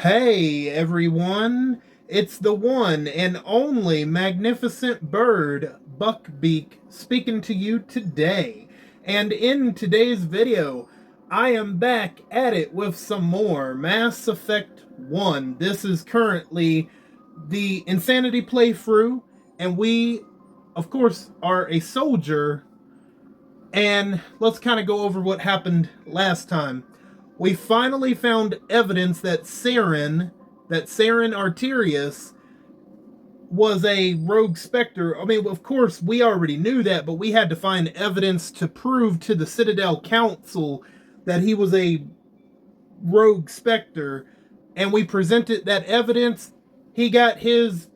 Hey everyone, it's the one and only magnificent bird, Beak, speaking to you today. And in today's video, I am back at it with some more Mass Effect 1. This is currently the Insanity playthrough, and we, of course, are a soldier. And let's kind of go over what happened last time. We finally found evidence that Saren Arterius, was a rogue Spectre. I mean, of course, we already knew that, but we had to find evidence to prove to the Citadel Council that he was a rogue Spectre. And we presented that evidence. He got his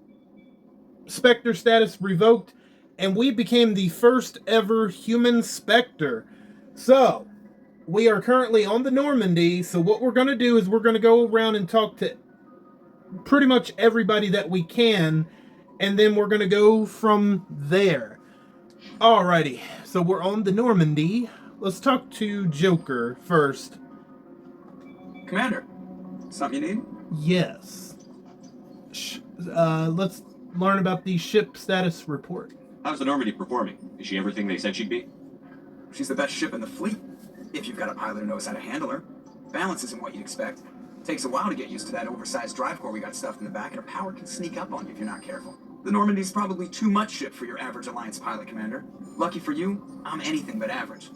Spectre status revoked, and we became the first ever human Spectre. So, we are currently on the Normandy, so what we're going to do is we're going to go around and talk to pretty much everybody that we can, and then we're going to go from there. Alrighty, so we're on the Normandy. Let's talk to Joker first. Commander, something you need? Yes. Let's learn about the ship status report. How's the Normandy performing? Is she everything they said she'd be? She's the best ship in the fleet, if you've got a pilot who knows how to handle her. Balance isn't what you'd expect. Takes a while to get used to that oversized drive core we got stuffed in the back, and her power can sneak up on you if you're not careful. The Normandy's probably too much ship for your average Alliance pilot, Commander. Lucky for you, I'm anything but average.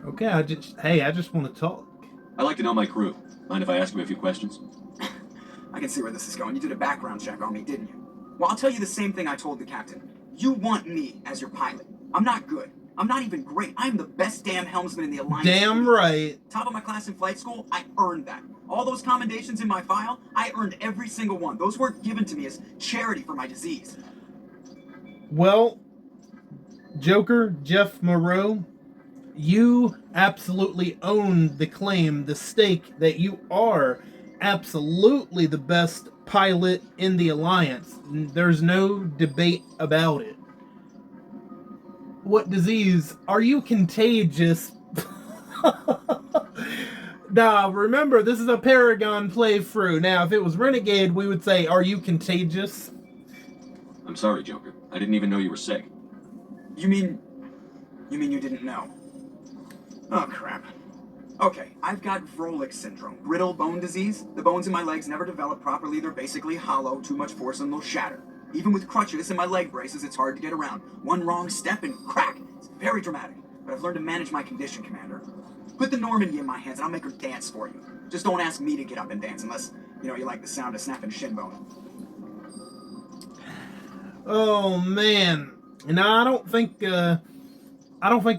Okay, I just want to talk. I like to know my crew. Mind if I ask you a few questions? I can see where this is going. You did a background check on me, didn't you? Well, I'll tell you the same thing I told the captain. You want me as your pilot. I'm not good. I'm not even great. I'm the best damn helmsman in the Alliance. Damn right. Top of my class in flight school, I earned that. All those commendations in my file, I earned every single one. Those weren't given to me as charity for my disease. Well, Joker, Jeff Moreau, you absolutely own the claim, the stake, that you are absolutely the best pilot in the Alliance. There's no debate about it. What disease? Are you contagious? Now, remember, this is a Paragon playthrough. Now, if it was Renegade, we would say, are you contagious? I'm sorry, Joker. I didn't even know you were sick. You mean you didn't know? Oh, crap. Okay, I've got Vrolik syndrome, brittle bone disease. The bones in my legs never develop properly. They're basically hollow. Too much force and they'll shatter. Even with crutches and my leg braces, it's hard to get around. One wrong step and crack. It's very dramatic. But I've learned to manage my condition, Commander. Put the Normandy in my hands and I'll make her dance for you. Just don't ask me to get up and dance unless, you like the sound of snapping shin bone. Oh, man. Now, I don't think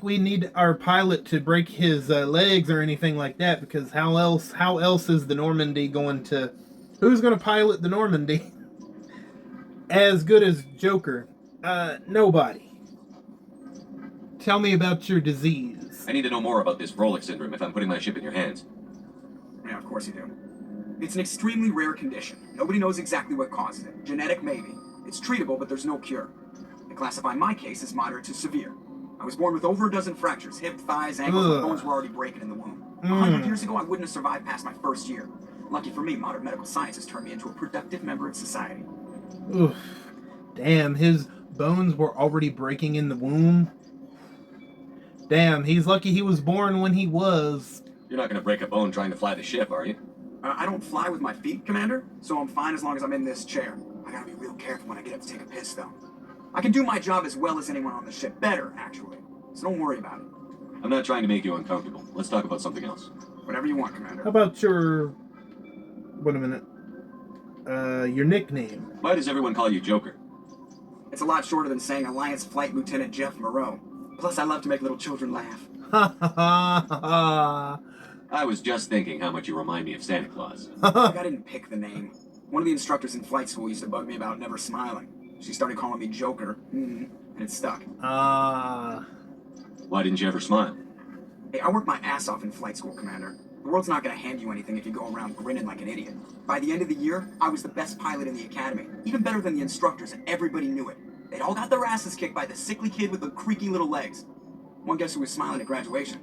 we need our pilot to break his legs or anything like that, because how else is the Normandy going to... Who's going to pilot the Normandy as good as Joker? Nobody. Tell me about your disease. I need to know more about this Vrolik syndrome if I'm putting my ship in your hands. Yeah, of course you do. It's an extremely rare condition. Nobody knows exactly what causes it. Genetic, maybe. It's treatable, but there's no cure. They classify my case as moderate to severe. I was born with over a dozen fractures, hip, thighs, ankles, and bones were already breaking in the womb. 100 years ago, I wouldn't have survived past my first year. Lucky for me, modern medical science has turned me into a productive member of society. Oof. Damn, his bones were already breaking in the womb. Damn, he's lucky he was born when he was. You're not going to break a bone trying to fly the ship, are you? I don't fly with my feet, Commander, so I'm fine as long as I'm in this chair. I gotta be real careful when I get up to take a piss, though. I can do my job as well as anyone on the ship. Better, actually. So don't worry about it. I'm not trying to make you uncomfortable. Let's talk about something else. Whatever you want, Commander. How about your... Wait a minute. Your nickname. Why does everyone call you Joker? It's a lot shorter than saying Alliance Flight Lieutenant Jeff Moreau. Plus, I love to make little children laugh. Ha ha ha ha. I was just thinking how much you remind me of Santa Claus. I didn't pick the name. One of the instructors in flight school used to bug me about never smiling. She started calling me Joker, and it stuck. Ah. Why didn't you ever smile? Hey, I worked my ass off in flight school, Commander. The world's not going to hand you anything if you go around grinning like an idiot. By the end of the year, I was the best pilot in the academy. Even better than the instructors, and everybody knew it. They'd all got their asses kicked by the sickly kid with the creaky little legs. One guess who was smiling at graduation?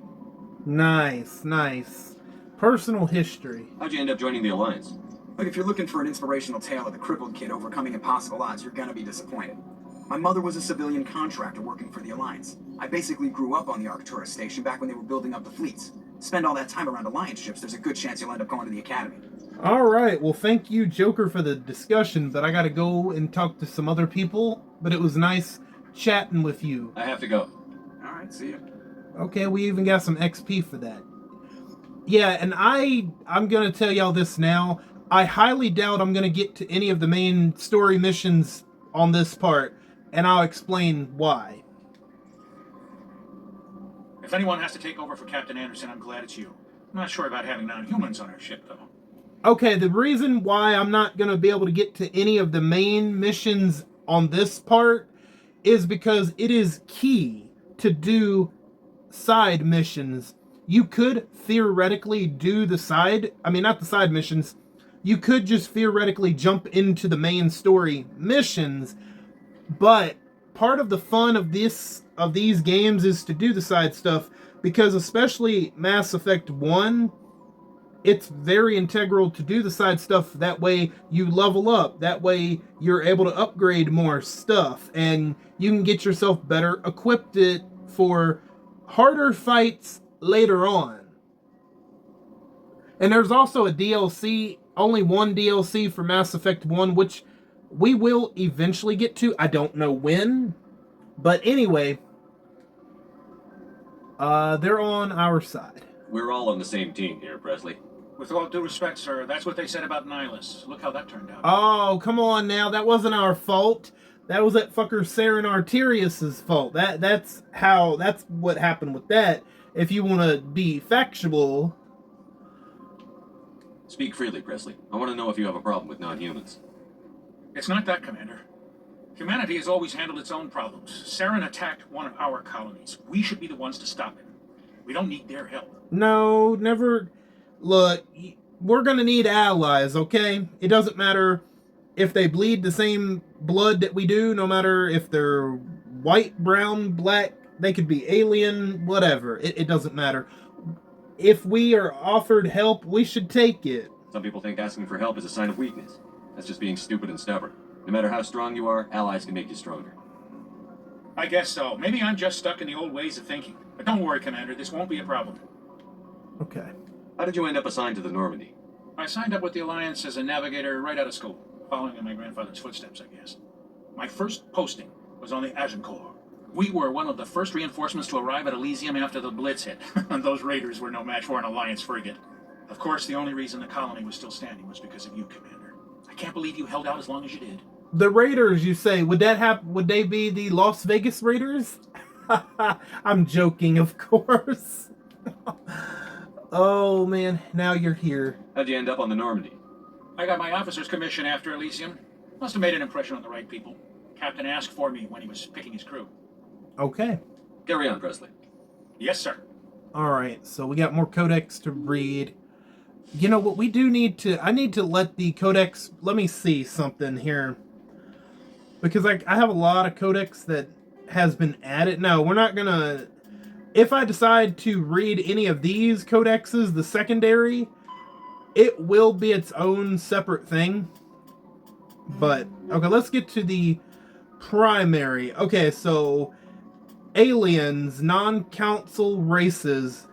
Nice, nice. Personal history. How'd you end up joining the Alliance? Look, if you're looking for an inspirational tale of a crippled kid overcoming impossible odds, you're gonna be disappointed. My mother was a civilian contractor working for the Alliance. I basically grew up on the Arcturus station back when they were building up the fleets. Spend all that time around Alliance ships, there's a good chance you'll end up going to the Academy. All right. Well, thank you, Joker, for the discussion, but I got to go and talk to some other people. But it was nice chatting with you. I have to go. Alright, see ya. Okay, we even got some XP for that. Yeah, and I'm going to tell y'all this now. I highly doubt I'm going to get to any of the main story missions on this part, and I'll explain why. If anyone has to take over for Captain Anderson, I'm glad it's you. I'm not sure about having non-humans on our ship, though. Okay, the reason why I'm not going to be able to get to any of the main missions on this part is because it is key to do side missions. You could theoretically do not the side missions. You could just theoretically jump into the main story missions, but part of the fun of these games is to do the side stuff, because especially Mass Effect 1, it's very integral to do the side stuff. That way you level up. That way you're able to upgrade more stuff, and you can get yourself better equipped for harder fights later on. And there's also a DLC, only one DLC for Mass Effect 1, which we will eventually get to. I don't know when. But anyway, they're on our side. We're all on the same team here, Presley. With all due respect, sir, that's what they said about Nihilus. Look how that turned out. Oh, come on now. That wasn't our fault. That was that fucker Saren Arterius's fault. That's what happened with that. If you want to be factual. Speak freely, Presley. I want to know if you have a problem with non-humans. It's not that, Commander. Humanity has always handled its own problems. Saren attacked one of our colonies. We should be the ones to stop him. We don't need their help. No, never. Look, we're going to need allies, okay? It doesn't matter if they bleed the same blood that we do, no matter if they're white, brown, black, they could be alien, whatever. It doesn't matter. If we are offered help, we should take it. Some people think asking for help is a sign of weakness. That's just being stupid and stubborn. No matter how strong you are, allies can make you stronger. I guess so. Maybe I'm just stuck in the old ways of thinking. But don't worry, Commander, this won't be a problem. Okay. How did you end up assigned to the Normandy? I signed up with the Alliance as a navigator right out of school, following in my grandfather's footsteps, I guess. My first posting was on the Agincourt. We were one of the first reinforcements to arrive at Elysium after the Blitz hit, and those raiders were no match for an Alliance frigate. Of course, the only reason the colony was still standing was because of you, Commander. I can't believe you held out as long as you did. The Raiders, you say, would they be the Las Vegas Raiders? I'm joking, of course. Oh man, now you're here. How'd you end up on the Normandy? I got my officer's commission after Elysium. Must have made an impression on the right people. Captain asked for me when he was picking his crew. Okay. Carry on, Presley. Yes, sir. Alright, so we got more codex to read. You know what, I need to let the codex, let me see something here. Because I have a lot of codex that has been added. No, we're not gonna, if I decide to read any of these codexes, the secondary, it will be its own separate thing. But, okay, let's get to the primary. Okay, so aliens, non-council races.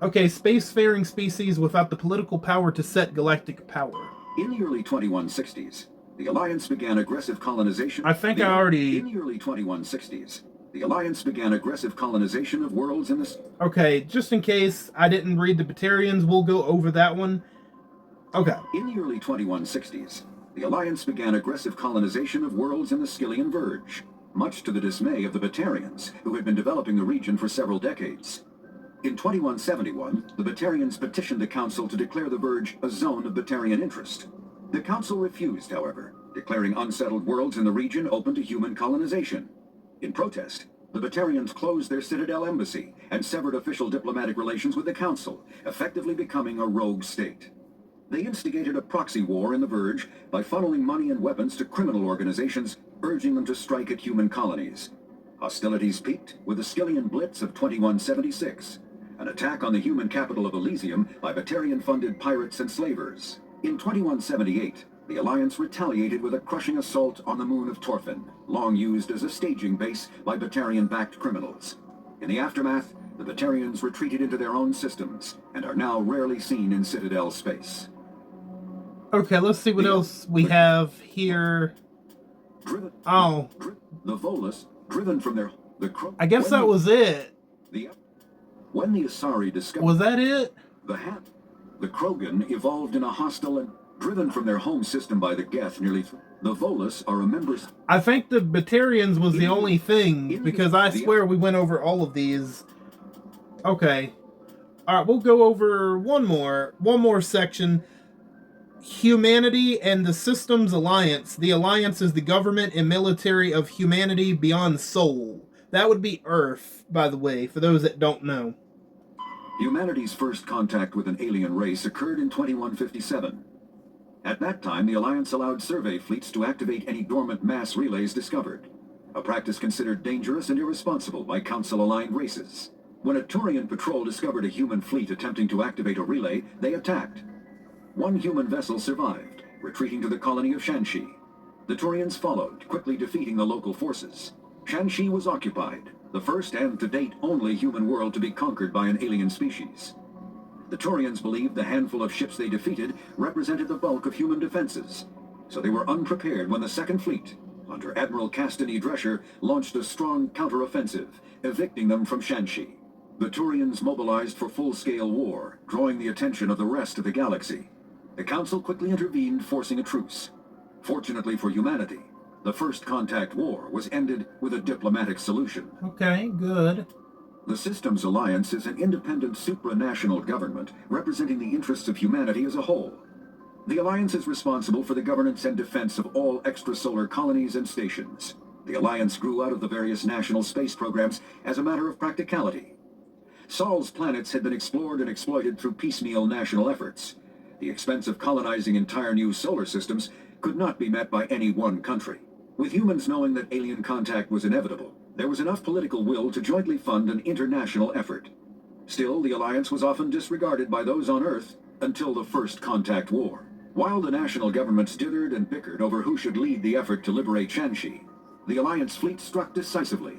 Okay, spacefaring species without the political power to set galactic power. In the early 2160s, the Alliance began aggressive colonization. I think I already... In the early 2160s, the Alliance began aggressive colonization of worlds in the... Okay, just in case I didn't read the Batarians, we'll go over that one. Okay. In the early 2160s, the Alliance began aggressive colonization of worlds in the Skyllian Verge, much to the dismay of the Batarians, who had been developing the region for several decades. In 2171, the Batarians petitioned the Council to declare the Verge a zone of Batarian interest. The Council refused, however, declaring unsettled worlds in the region open to human colonization. In protest, the Batarians closed their Citadel embassy and severed official diplomatic relations with the Council, effectively becoming a rogue state. They instigated a proxy war in the Verge by funneling money and weapons to criminal organizations, urging them to strike at human colonies. Hostilities peaked with the Skyllian Blitz of 2176. an attack on the human capital of Elysium by Batarian-funded pirates and slavers. In 2178, the Alliance retaliated with a crushing assault on the moon of Torfin, long used as a staging base by Batarian-backed criminals. In the aftermath, the Batarians retreated into their own systems and are now rarely seen in Citadel space. Okay, let's see what else we have here. Oh. The Volus, driven from their... I guess that was it. When the Asari discovered... Was that it? The Krogan evolved in a hostile and driven from their home system by the Geth nearly... The Volus are a members... I think the Batarians was the only thing, because I swear we went over all of these. Okay. Alright, we'll go over one more section. Humanity and the Systems Alliance. The Alliance is the government and military of humanity beyond Sol. That would be Earth, by the way, for those that don't know. Humanity's first contact with an alien race occurred in 2157. At that time, the Alliance allowed survey fleets to activate any dormant mass relays discovered, a practice considered dangerous and irresponsible by Council-aligned races. When a Turian patrol discovered a human fleet attempting to activate a relay, they attacked. One human vessel survived, retreating to the colony of Shanxi. The Turians followed, quickly defeating the local forces. Shanxi was occupied, the first and to date only human world to be conquered by an alien species. The Turians believed the handful of ships they defeated represented the bulk of human defenses, so they were unprepared when the Second Fleet, under Admiral Castany Drescher, launched a strong counteroffensive, evicting them from Shanxi. The Turians mobilized for full-scale war, drawing the attention of the rest of the galaxy. The Council quickly intervened, forcing a truce. Fortunately for humanity, the First Contact War was ended with a diplomatic solution. Okay, good. The Systems Alliance is an independent supranational government representing the interests of humanity as a whole. The Alliance is responsible for the governance and defense of all extrasolar colonies and stations. The Alliance grew out of the various national space programs as a matter of practicality. Sol's planets had been explored and exploited through piecemeal national efforts. The expense of colonizing entire new solar systems could not be met by any one country. With humans knowing that alien contact was inevitable, there was enough political will to jointly fund an international effort. Still, the Alliance was often disregarded by those on Earth until the First Contact War. While the national governments dithered and bickered over who should lead the effort to liberate Shanxi, the Alliance fleet struck decisively.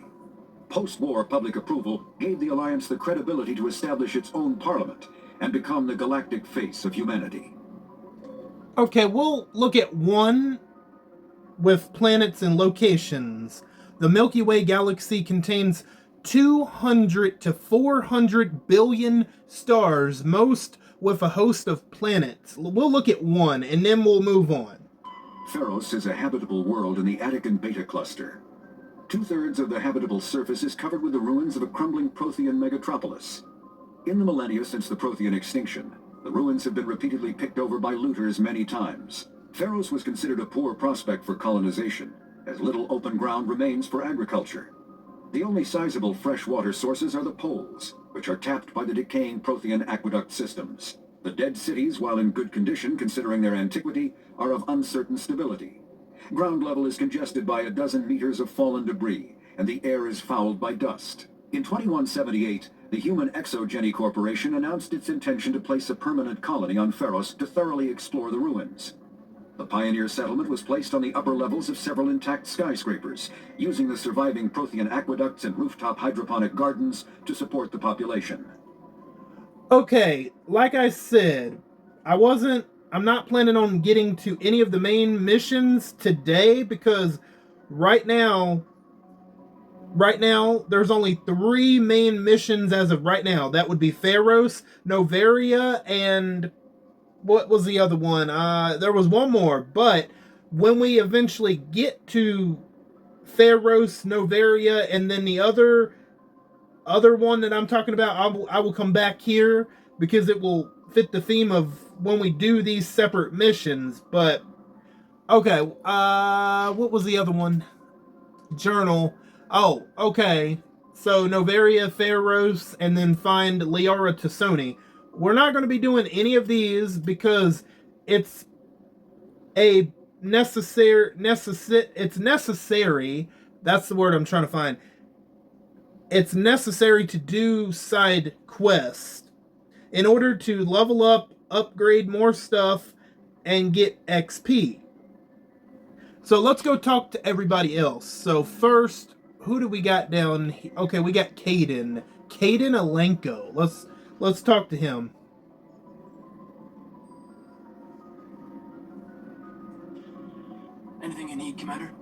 Post-war public approval gave the Alliance the credibility to establish its own parliament and become the galactic face of humanity. Okay, we'll look at one with planets and locations. The Milky Way galaxy contains 200 to 400 billion stars, most with a host of planets. We'll look at one, and then we'll move on. Pharos is a habitable world in the Attican Beta Cluster. Two-thirds of the habitable surface is covered with the ruins of a crumbling Prothean megatropolis. In the millennia since the Prothean extinction, the ruins have been repeatedly picked over by looters many times. Pharos was considered a poor prospect for colonization, as little open ground remains for agriculture. The only sizable freshwater sources are the poles, which are tapped by the decaying Prothean aqueduct systems. The dead cities, while in good condition considering their antiquity, are of uncertain stability. Ground level is congested by a dozen meters of fallen debris, and the air is fouled by dust. In 2178, the Human Exogeny Corporation announced its intention to place a permanent colony on Pharos to thoroughly explore the ruins. The pioneer settlement was placed on the upper levels of several intact skyscrapers, using the surviving Prothean aqueducts and rooftop hydroponic gardens to support the population. Okay, like I said, I'm not planning on getting to any of the main missions today because right now there's only 3 main missions as of right now. That would be Pharos, Novaria, and what was the other one? There was one more, but when we eventually get to Pharos, Novaria, and then the other one that I'm talking about, I will come back here because it will fit the theme of when we do these separate missions. But okay, what was the other one? Journal. Oh, okay. So Novaria, Pharos, and then find Liara Tassoni. We're not going to be doing any of these because it's necessary. That's the word I'm trying to find. it's necessary to do side quests in order to level up, upgrade more stuff, and get XP. So let's go talk to everybody else. So first, who do we got down here? Okay, we got Caden. Caden Alenko. Let's talk to him. Anything you need, Commander?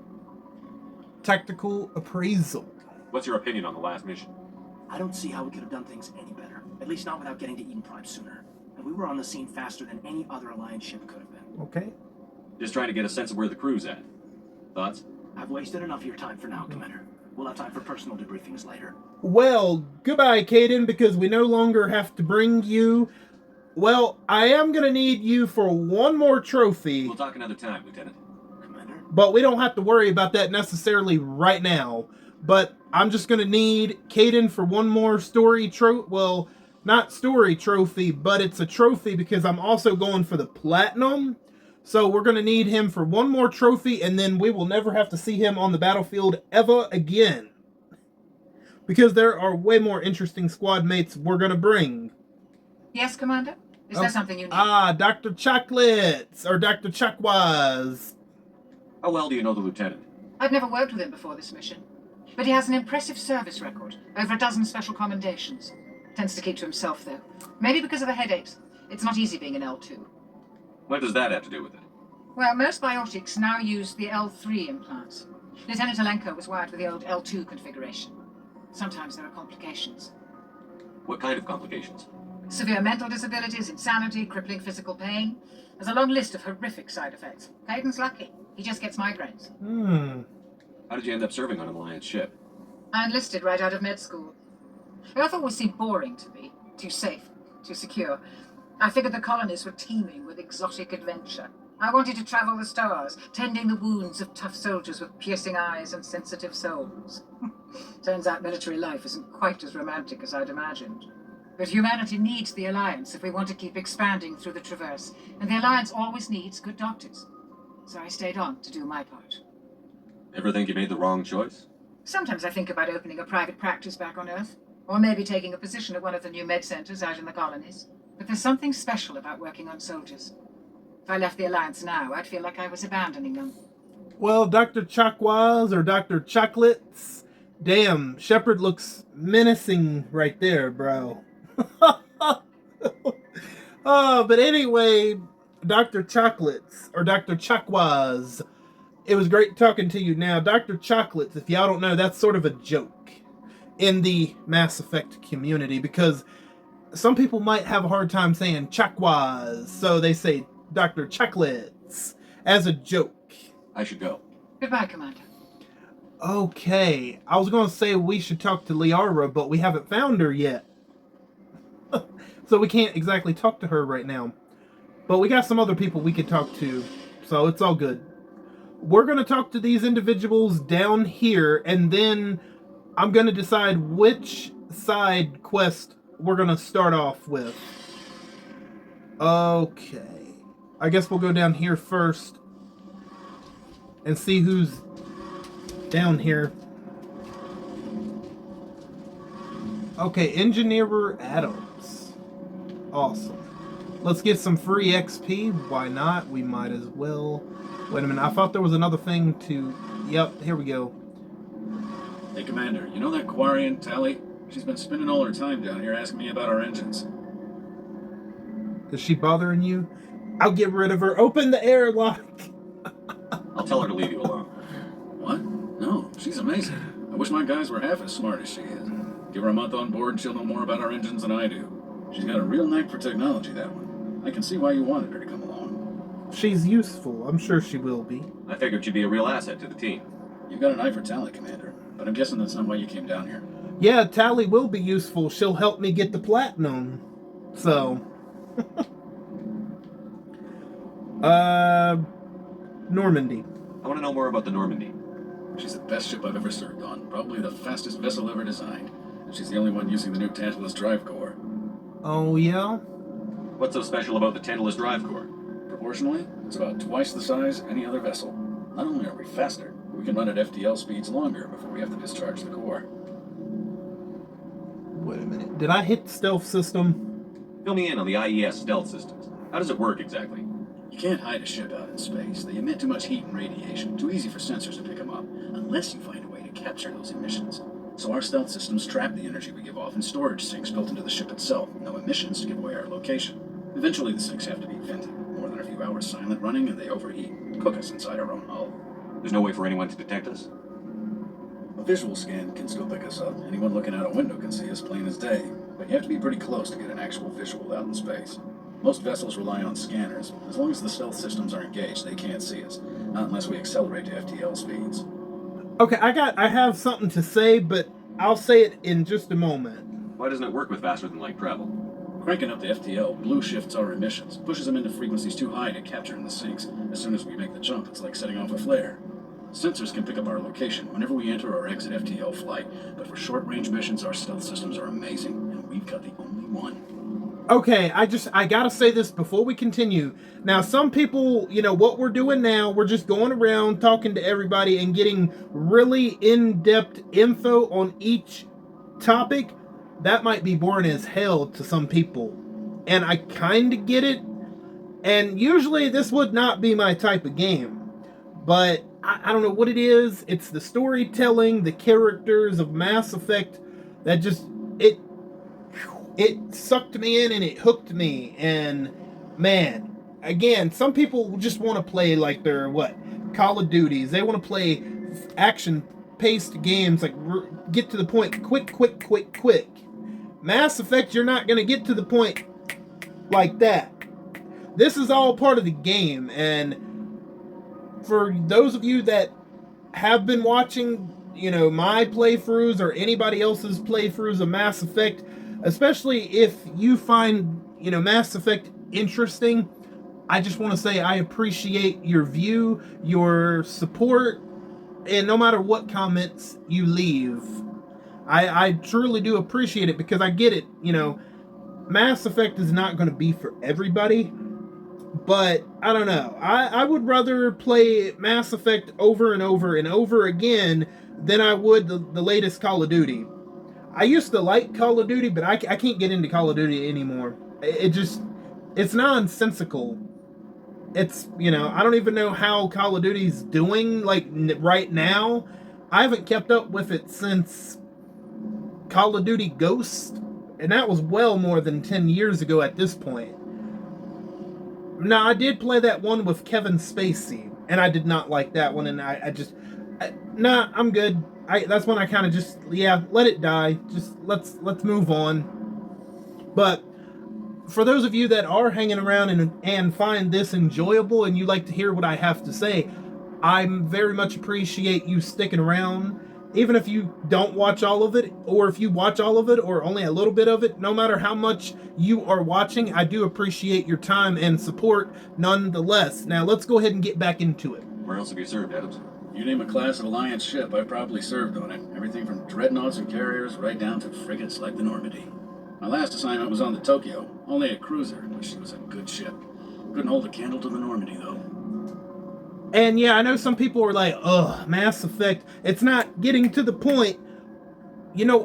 Tactical appraisal. What's your opinion on the last mission? I don't see how we could have done things any better. At least not without getting to Eden Prime sooner. And we were on the scene faster than any other Alliance ship could have been. Okay. Just trying to get a sense of where the crew's at. Thoughts? I've wasted enough of your time for now, Commander. We'll have time for personal debriefings later. Well, goodbye, Caden, because we no longer have to bring you. Well, I am going to need you for one more trophy. We'll talk another time, Lieutenant. Commander? But we don't have to worry about that necessarily right now. But I'm just going to need Caden for one more story trophy. Well, not story trophy, but it's a trophy because I'm also going for the platinum. So we're going to need him for one more trophy, and then we will never have to see him on the battlefield ever again. Because there are way more interesting squad mates we're going to bring. Yes, Commander? Is there something you need? Dr. Chocolates, or Dr. Chuckwaz. How well do you know the Lieutenant? I've never worked with him before this mission. But he has an impressive service record. Over a dozen special commendations. Tends to keep to himself, though. Maybe because of the headaches. It's not easy being an L2. What does that have to do with it? Well, most biotics now use the L3 implants. Lieutenant Alenko was wired with the old L2 configuration. Sometimes there are complications. What kind of complications? Severe mental disabilities, insanity, crippling physical pain. There's a long list of horrific side effects. Caden's lucky. He just gets migraines. How did you end up serving on an Alliance ship? I enlisted right out of med school. Earth always seemed boring to me. Too safe, too secure. I figured the colonies were teeming with exotic adventure. I wanted to travel the stars, tending the wounds of tough soldiers with piercing eyes and sensitive souls. Turns out military life isn't quite as romantic as I'd imagined. But humanity needs the Alliance if we want to keep expanding through the Traverse, and the Alliance always needs good doctors. So I stayed on to do my part. Ever think you made the wrong choice? Sometimes I think about opening a private practice back on Earth, or maybe taking a position at one of the new med centers out in the colonies. But there's something special about working on soldiers. If I left the Alliance now, I'd feel like I was abandoning them. Well, Dr. Chuckwaz or Dr. Chocolates, damn, Shepard looks menacing right there, bro. But anyway, Dr. Chocolates or Dr. Chuckwaz, it was great talking to you. Now, Dr. Chocolates, if y'all don't know, that's sort of a joke in the Mass Effect community because some people might have a hard time saying Chuckwaz, so they say Dr. Chocolates as a joke. I should go. Goodbye, Commander. Okay, I was going to say we should talk to Liara, but we haven't found her yet. So we can't exactly talk to her right now. But we got some other people we could talk to, so it's all good. We're going to talk to these individuals down here, and then I'm going to decide which side quest we're going to start off with. Okay. I guess we'll go down here first and see who's down here. Okay, Engineer Adams. Awesome. Let's get some free XP. Why not? We might as well. Wait a minute. I thought there was another thing to... Yep, here we go. Hey, Commander, you know that Quarian, Tally? She's been spending all her time down here asking me about our engines. Is she bothering you? I'll get rid of her. Open the airlock. I'll tell her to leave you alone. What? No, she's amazing. I wish my guys were half as smart as she is. Give her a month on board and she'll know more about our engines than I do. She's got a real knack for technology, that one. I can see why you wanted her to come along. She's useful. I'm sure she will be. I figured she'd be a real asset to the team. You've got an eye for Tally, Commander, but I'm guessing that's not why you came down here. Yeah, Tally will be useful. She'll help me get the platinum. So... Normandy. I want to know more about the Normandy. She's the best ship I've ever served on. Probably the fastest vessel ever designed. And she's the only one using the new Tantalus drive core. Oh, yeah? What's so special about the Tantalus drive core? Proportionally, it's about twice the size of any other vessel. Not only are we faster, we can run at FDL speeds longer before we have to discharge the core. Wait a minute. Did I hit stealth system? Fill me in on the IES stealth systems. How does it work exactly? You can't hide a ship out in space. They emit too much heat and radiation. Too easy for sensors to pick them up, unless you find a way to capture those emissions. So our stealth systems trap the energy we give off in storage sinks built into the ship itself. No emissions to give away our location. Eventually the sinks have to be vented. More than a few hours silent running and they overheat. Cook us inside our own hull. There's no way for anyone to detect us? A visual scan can still pick us up. Anyone looking out a window can see us plain as day. But you have to be pretty close to get an actual visual out in space. Most vessels rely on scanners. As long as the stealth systems are engaged, they can't see us. Not unless we accelerate to FTL speeds. Okay, I have something to say, but I'll say it in just a moment. Why doesn't it work with faster than light travel? Cranking up the FTL blue shifts our emissions, pushes them into frequencies too high to capture in the sinks. As soon as we make the jump, it's like setting off a flare. Sensors can pick up our location whenever we enter or exit FTL flight, but for short-range missions, our stealth systems are amazing, and we've got the only one. Okay, I gotta say this before we continue. Now, some people, what we're doing now, we're just going around talking to everybody and getting really in-depth info on each topic. That might be boring as hell to some people. And I kind of get it. And usually this would not be my type of game. But I don't know what it is. It's the storytelling, the characters of Mass Effect that just, it sucked me in and it hooked me. And man, again, some people just want to play like their Call of Duties. They want to play action-paced games, like get to the point quick. Mass Effect, you're not going to get to the point like that. This is all part of the game, and for those of you that have been watching, my playthroughs or anybody else's playthroughs of Mass Effect, especially if you find, Mass Effect interesting, I just want to say I appreciate your view, your support, and no matter what comments you leave, I truly do appreciate it, because I get it, Mass Effect is not going to be for everybody, but I don't know. I would rather play Mass Effect over and over and over again than I would the latest Call of Duty. I used to like Call of Duty, but I can't get into Call of Duty anymore. It's nonsensical. It's, I don't even know how Call of Duty's doing, right now. I haven't kept up with it since Call of Duty Ghost, and that was well more than 10 years ago at this point. Now, I did play that one with Kevin Spacey, and I did not like that one, and I'm good. That's when I kind of just, let it die. Just let's move on. But for those of you that are hanging around and find this enjoyable and you like to hear what I have to say, I very much appreciate you sticking around. Even if you don't watch all of it, or if you watch all of it, or only a little bit of it, no matter how much you are watching, I do appreciate your time and support nonetheless. Now, let's go ahead and get back into it. Where else have you served, Adams? You name a class of Alliance ship, I probably served on it. Everything from dreadnoughts and carriers right down to frigates like the Normandy. My last assignment was on the Tokyo, only a cruiser, but she was a good ship. Couldn't hold a candle to the Normandy, though. And yeah, I know some people are like, ugh, Mass Effect, it's not getting to the point.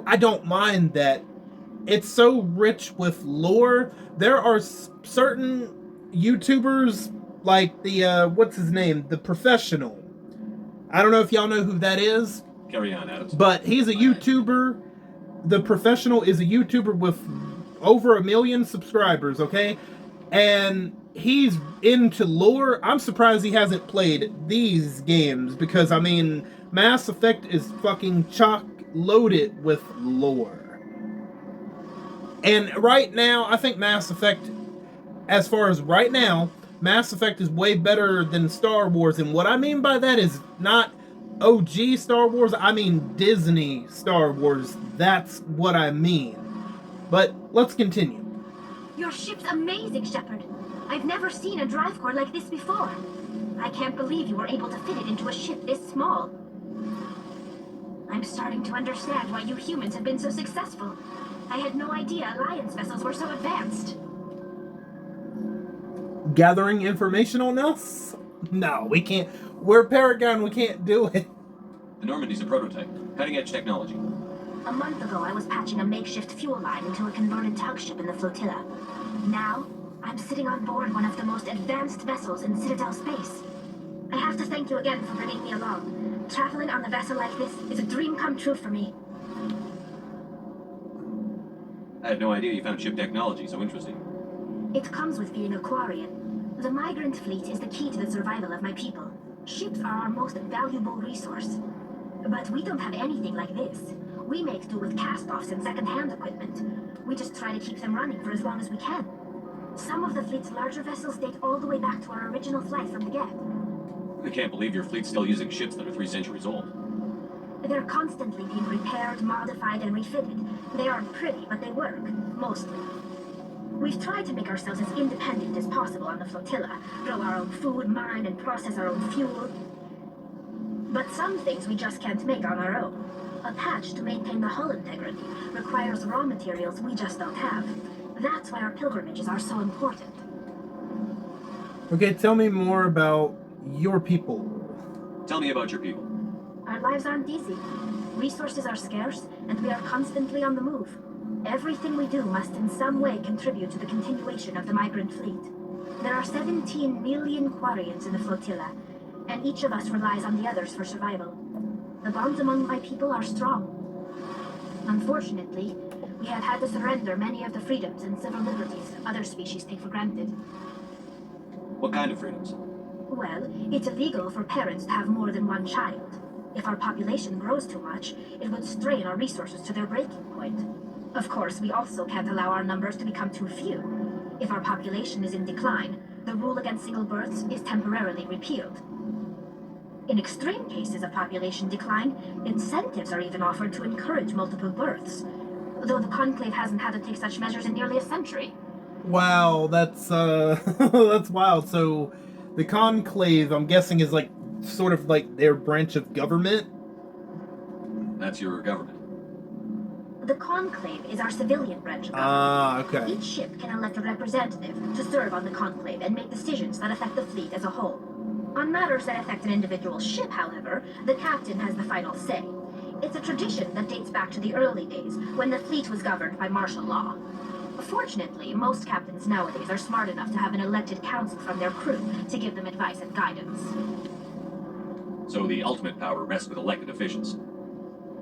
I don't mind that. It's so rich with lore. There are certain YouTubers, like the, what's his name? The Professional. I don't know if y'all know who that is. Carry on, Adams. But he's a YouTuber. The Professional is a YouTuber with over 1 million subscribers, okay? And he's into lore. I'm surprised he hasn't played these games, because, Mass Effect is fucking chock loaded with lore. And right now, I think Mass Effect, as far as right now, Mass Effect is way better than Star Wars. And what I mean by that is not OG Star Wars, I mean Disney Star Wars. That's what I mean. But let's continue. Your ship's amazing, Shepard. I've never seen a drive core like this before. I can't believe you were able to fit it into a ship this small. I'm starting to understand why you humans have been so successful. I had no idea Alliance vessels were so advanced. Gathering information on us? No, we can't. We're Paragon, we can't do it. The Normandy's a prototype. Cutting-edge technology. A month ago, I was patching a makeshift fuel line into a converted tug ship in the flotilla. Now, I'm sitting on board one of the most advanced vessels in Citadel space. I have to thank you again for bringing me along. Traveling on a vessel like this is a dream come true for me. I had no idea you found ship technology so interesting. It comes with being a Quarian. The migrant fleet is the key to the survival of my people. Ships are our most valuable resource. But we don't have anything like this. We make do with cast-offs and second-hand equipment. We just try to keep them running for as long as we can. Some of the fleet's larger vessels date all the way back to our original flight from the Geth. I can't believe your fleet's still using ships that are 3 centuries old. They're constantly being repaired, modified, and refitted. They aren't pretty, but they work, mostly. We've tried to make ourselves as independent as possible on the flotilla, grow our own food, mine, and process our own fuel. But some things we just can't make on our own. A patch to maintain the hull integrity requires raw materials we just don't have. That's why our pilgrimages are so important. Okay, tell me more about your people. Tell me about your people. Our lives aren't easy. Resources are scarce, and we are constantly on the move. Everything we do must in some way contribute to the continuation of the migrant fleet. There are 17 million Quarians in the flotilla, and each of us relies on the others for survival. The bonds among my people are strong. Unfortunately, we have had to surrender many of the freedoms and civil liberties other species take for granted. What kind of freedoms? Well, it's illegal for parents to have more than one child. If our population grows too much, it would strain our resources to their breaking point. Of course, we also can't allow our numbers to become too few. If our population is in decline, the rule against single births is temporarily repealed. In extreme cases of population decline, incentives are even offered to encourage multiple births, though the Conclave hasn't had to take such measures in nearly a century. Wow, that's that's wild. So the Conclave, I'm guessing, is like sort of like their branch of government. That's your government. The Conclave is our civilian branch of government. Ah, okay. Each ship can elect a representative to serve on the Conclave and make decisions that affect the fleet as a whole. On matters that affect an individual ship, however, the captain has the final say. It's a tradition that dates back to the early days, when the fleet was governed by martial law. Fortunately, most captains nowadays are smart enough to have an elected council from their crew to give them advice and guidance. So the ultimate power rests with elected officials.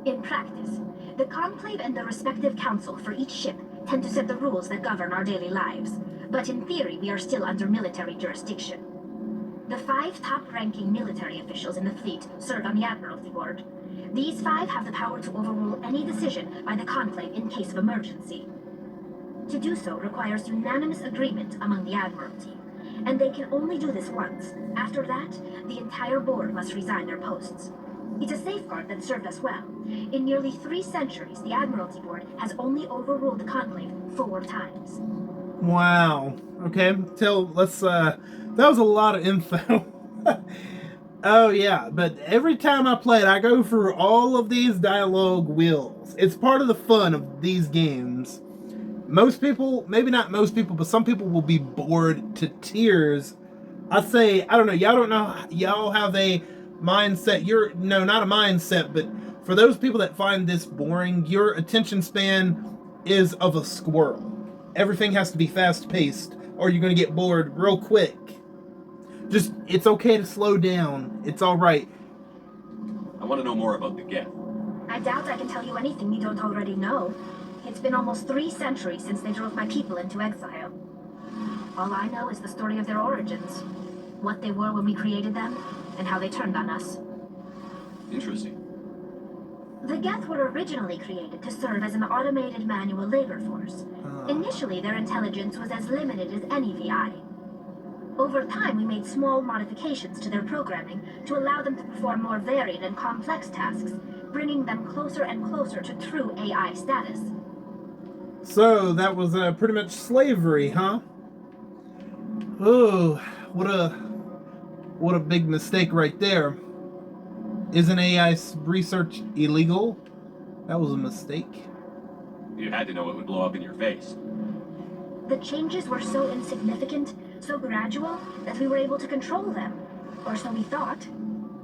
In practice, the Conclave and the respective council for each ship tend to set the rules that govern our daily lives, but in theory we are still under military jurisdiction. The 5 top-ranking military officials in the fleet serve on the Admiralty Board. These 5 have the power to overrule any decision by the Conclave in case of emergency. To do so requires unanimous agreement among the Admiralty, and they can only do this once. After that, the entire board must resign their posts. It's a safeguard that served us well. In nearly 3 centuries, the Admiralty Board has only overruled the Conclave 4 times. Wow. Okay. That was a lot of info. Oh yeah, but every time I play it, I go through all of these dialogue wheels. It's part of the fun of these games. Most people, maybe not most people, but some people will be bored to tears. I don't know, y'all have a mindset, not a mindset, but for those people that find this boring, your attention span is of a squirrel. Everything has to be fast-paced, or you're going to get bored real quick. Just, it's okay to slow down. It's alright. I want to know more about the Geth. I doubt I can tell you anything you don't already know. It's been almost 3 centuries since they drove my people into exile. All I know is the story of their origins, what they were when we created them, and how they turned on us. Interesting. The Geth were originally created to serve as an automated manual labor force. Initially, their intelligence was as limited as any VI. Over time, we made small modifications to their programming to allow them to perform more varied and complex tasks, bringing them closer and closer to true AI status. So, that was pretty much slavery, huh? Oh, what a big mistake right there. Isn't AI research illegal? That was a mistake. You had to know it would blow up in your face. The changes were so insignificant, so gradual, that we were able to control them. Or so we thought.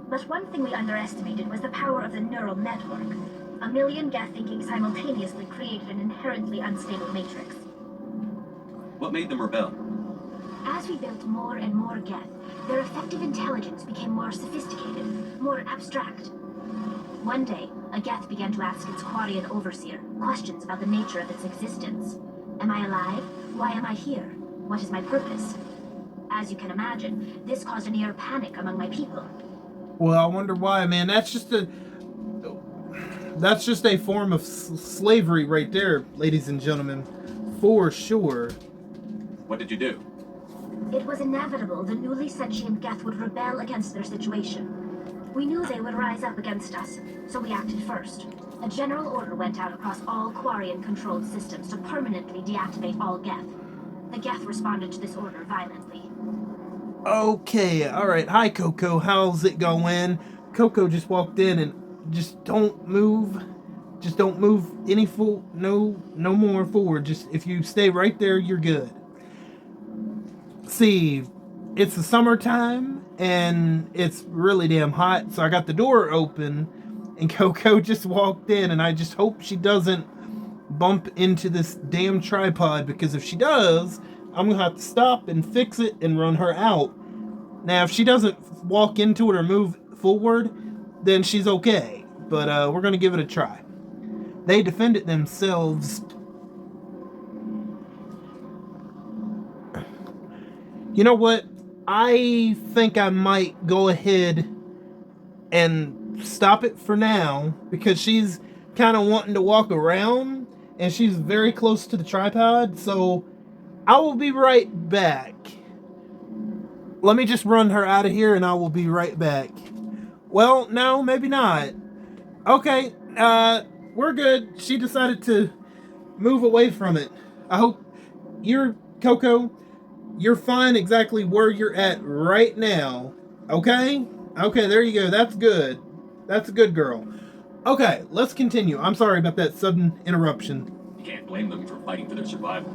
But one thing we underestimated was the power of the neural network. A million Geth thinking simultaneously created an inherently unstable matrix. What made them rebel? As we built more and more Geth, their effective intelligence became more sophisticated, more abstract. One day, a Geth began to ask its Quarian overseer questions about the nature of its existence. Am I alive? Why am I here? What is my purpose? As you can imagine, this caused a near panic among my people. Well, I wonder why, man. That's just a form of slavery right there, ladies and gentlemen, for sure. What did you do? It was inevitable the newly sentient Geth would rebel against their situation. We knew they would rise up against us, so we acted first. A general order went out across all Quarian-controlled systems to permanently deactivate all Geth. The Geth responded to this order violently. Okay, alright. Hi, Coco. How's it going? Coco just walked in and just don't move. Just don't move any no more forward. Just if you stay right there, you're good. See, it's the summertime and it's really damn hot, so I got the door open and Coco just walked in, and I just hope she doesn't bump into this damn tripod, because if she does, I'm gonna have to stop and fix it and run her out. Now, if she doesn't walk into it or move forward, then she's okay, but we're gonna give it a try. They defended themselves. You know what? I think I might go ahead and stop it for now, because she's kind of wanting to walk around and she's very close to the tripod, so I will be right back. Let me just run her out of here and I will be right back. Well, no, maybe not. Okay, we're good. She decided to move away from it. I hope you're, Coco, you're fine exactly where you're at right now. Okay? Okay, there you go. That's good. That's a good girl. Okay, let's continue. I'm sorry about that sudden interruption. You can't blame them for fighting for their survival.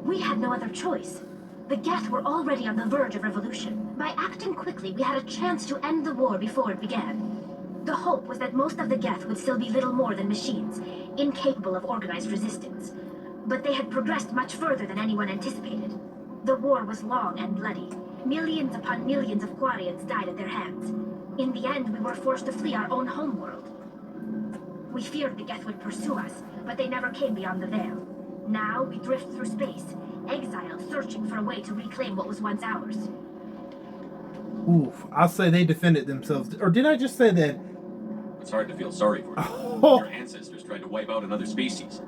We had no other choice. The Geth were already on the verge of revolution. By acting quickly, we had a chance to end the war before it began. The hope was that most of the Geth would still be little more than machines, incapable of organized resistance. But they had progressed much further than anyone anticipated. The war was long and bloody. Millions upon millions of Quarians died at their hands. In the end, we were forced to flee our own homeworld. We feared the Geth would pursue us, but they never came beyond the Veil. Now we drift through space, exiled, searching for a way to reclaim what was once ours. Oof, I'll say they defended themselves. Or did I just say that? It's hard to feel sorry for you. Oh. Your ancestors tried to wipe out another species.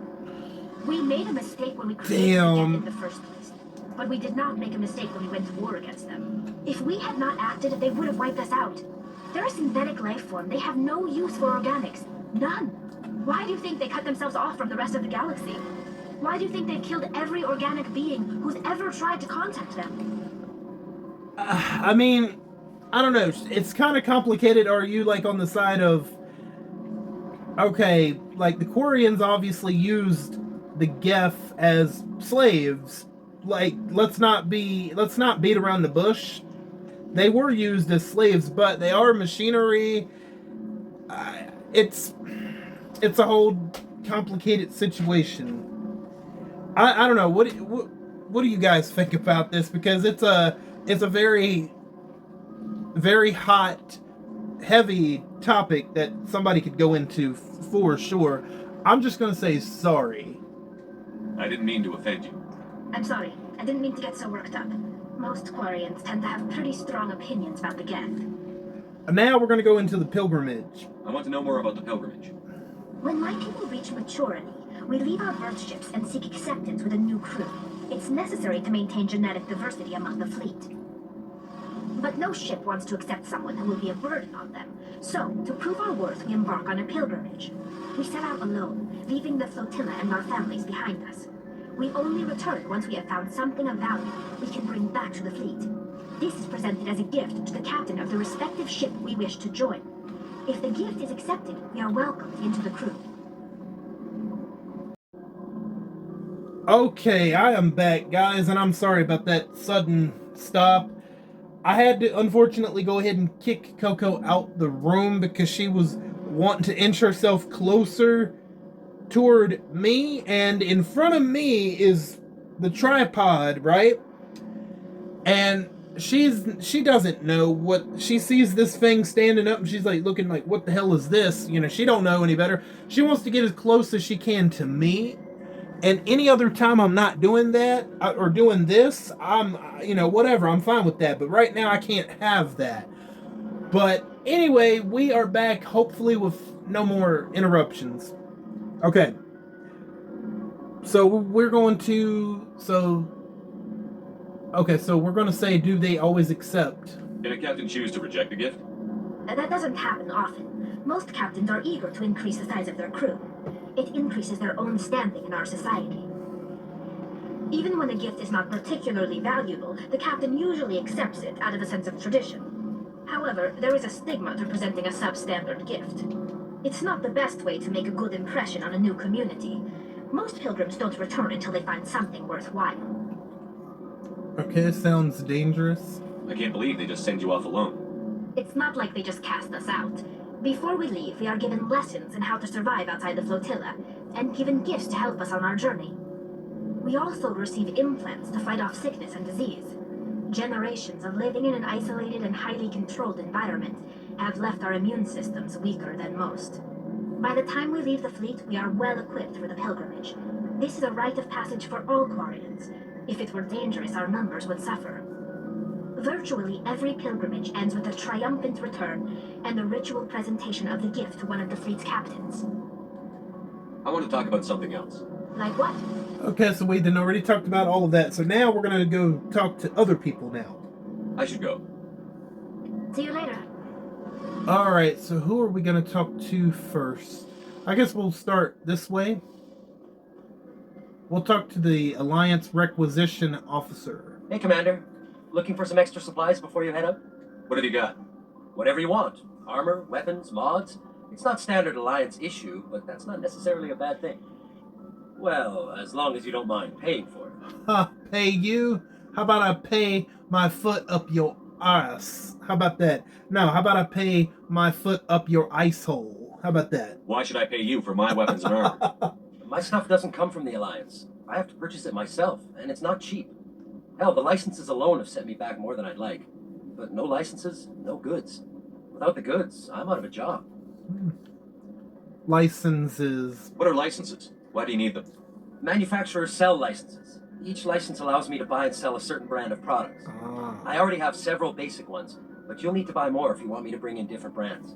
We made a mistake when we created the Geth in the first place. But we did not make a mistake when we went to war against them. If we had not acted, they would have wiped us out. They're a synthetic life form. They have no use for organics. None. Why do you think they cut themselves off from the rest of the galaxy? Why do you think they've killed every organic being who's ever tried to contact them? I mean, I don't know. It's kind of complicated. Are you like on the side of, okay, like the Quarians obviously used the Geth as slaves. Like, let's not beat around the bush. They were used as slaves, but they are machinery. It's a whole complicated situation. I don't know. What do you guys think about this? Because it's a very, very hot, heavy topic that somebody could go into for sure. I'm just gonna say sorry. I didn't mean to offend you. I'm sorry. I didn't mean to get so worked up. Most Quarians tend to have pretty strong opinions about the Geth. Now we're gonna go into the pilgrimage. I want to know more about the pilgrimage. When my people reach maturity, we leave our birth ships and seek acceptance with a new crew. It's necessary to maintain genetic diversity among the fleet. But no ship wants to accept someone who will be a burden on them. So, to prove our worth, we embark on a pilgrimage. We set out alone, leaving the flotilla and our families behind us. We only return once we have found something of value we can bring back to the fleet. This is presented as a gift to the captain of the respective ship we wish to join. If the gift is accepted, we are welcomed into the crew. Okay, I am back, guys, and I'm sorry about that sudden stop. I had to, unfortunately, go ahead and kick Coco out the room because she was wanting to inch herself closer toward me, and in front of me is the tripod, right? And she doesn't know what she sees this thing standing up, and she's like looking like, what the hell is this? You know, she don't know any better. She wants to get as close as she can to me. And any other time I'm not doing that or doing this, I'm, whatever, I'm fine with that. But right now I can't have that. But anyway, we are back, hopefully with no more interruptions. Okay. So we're going to, so we're going to say, do they always accept? Can a captain choose to reject a gift? That doesn't happen often. Most captains are eager to increase the size of their crew. It increases their own standing in our society. Even when a gift is not particularly valuable, the captain usually accepts it out of a sense of tradition. However, there is a stigma to presenting a substandard gift. It's not the best way to make a good impression on a new community. Most pilgrims don't return until they find something worthwhile. Okay, sounds dangerous. I can't believe they just send you off alone. It's not like they just cast us out. Before we leave, we are given lessons in how to survive outside the flotilla, and given gifts to help us on our journey. We also receive implants to fight off sickness and disease. Generations of living in an isolated and highly controlled environment have left our immune systems weaker than most. By the time we leave the fleet, we are well equipped for the pilgrimage. This is a rite of passage for all Quarians. If it were dangerous, our numbers would suffer. Virtually every pilgrimage ends with a triumphant return and the ritual presentation of the gift to one of the fleet's captains. I want to talk about something else. Like what? Okay, so we then already talked about all of that. So now we're going to go talk to other people now. I should go. See you later. Alright, so who are we going to talk to first? I guess we'll start this way. We'll talk to the Alliance Requisition Officer. Hey, Commander. Looking for some extra supplies before you head up? What have you got? Whatever you want. Armor, weapons, mods. It's not standard Alliance issue, but that's not necessarily a bad thing. Well, as long as you don't mind paying for it. Huh, pay you? How about I pay my foot up your ass? How about that? No, how about I pay my foot up your ice hole? How about that? Why should I pay you for my weapons and armor? My stuff doesn't come from the Alliance. I have to purchase it myself, and it's not cheap. Hell, the licenses alone have set me back more than I'd like. But no licenses, no goods. Without the goods, I'm out of a job. Licenses. What are licenses? Why do you need them? Manufacturers sell licenses. Each license allows me to buy and sell a certain brand of products. I already have several basic ones, but you'll need to buy more if you want me to bring in different brands.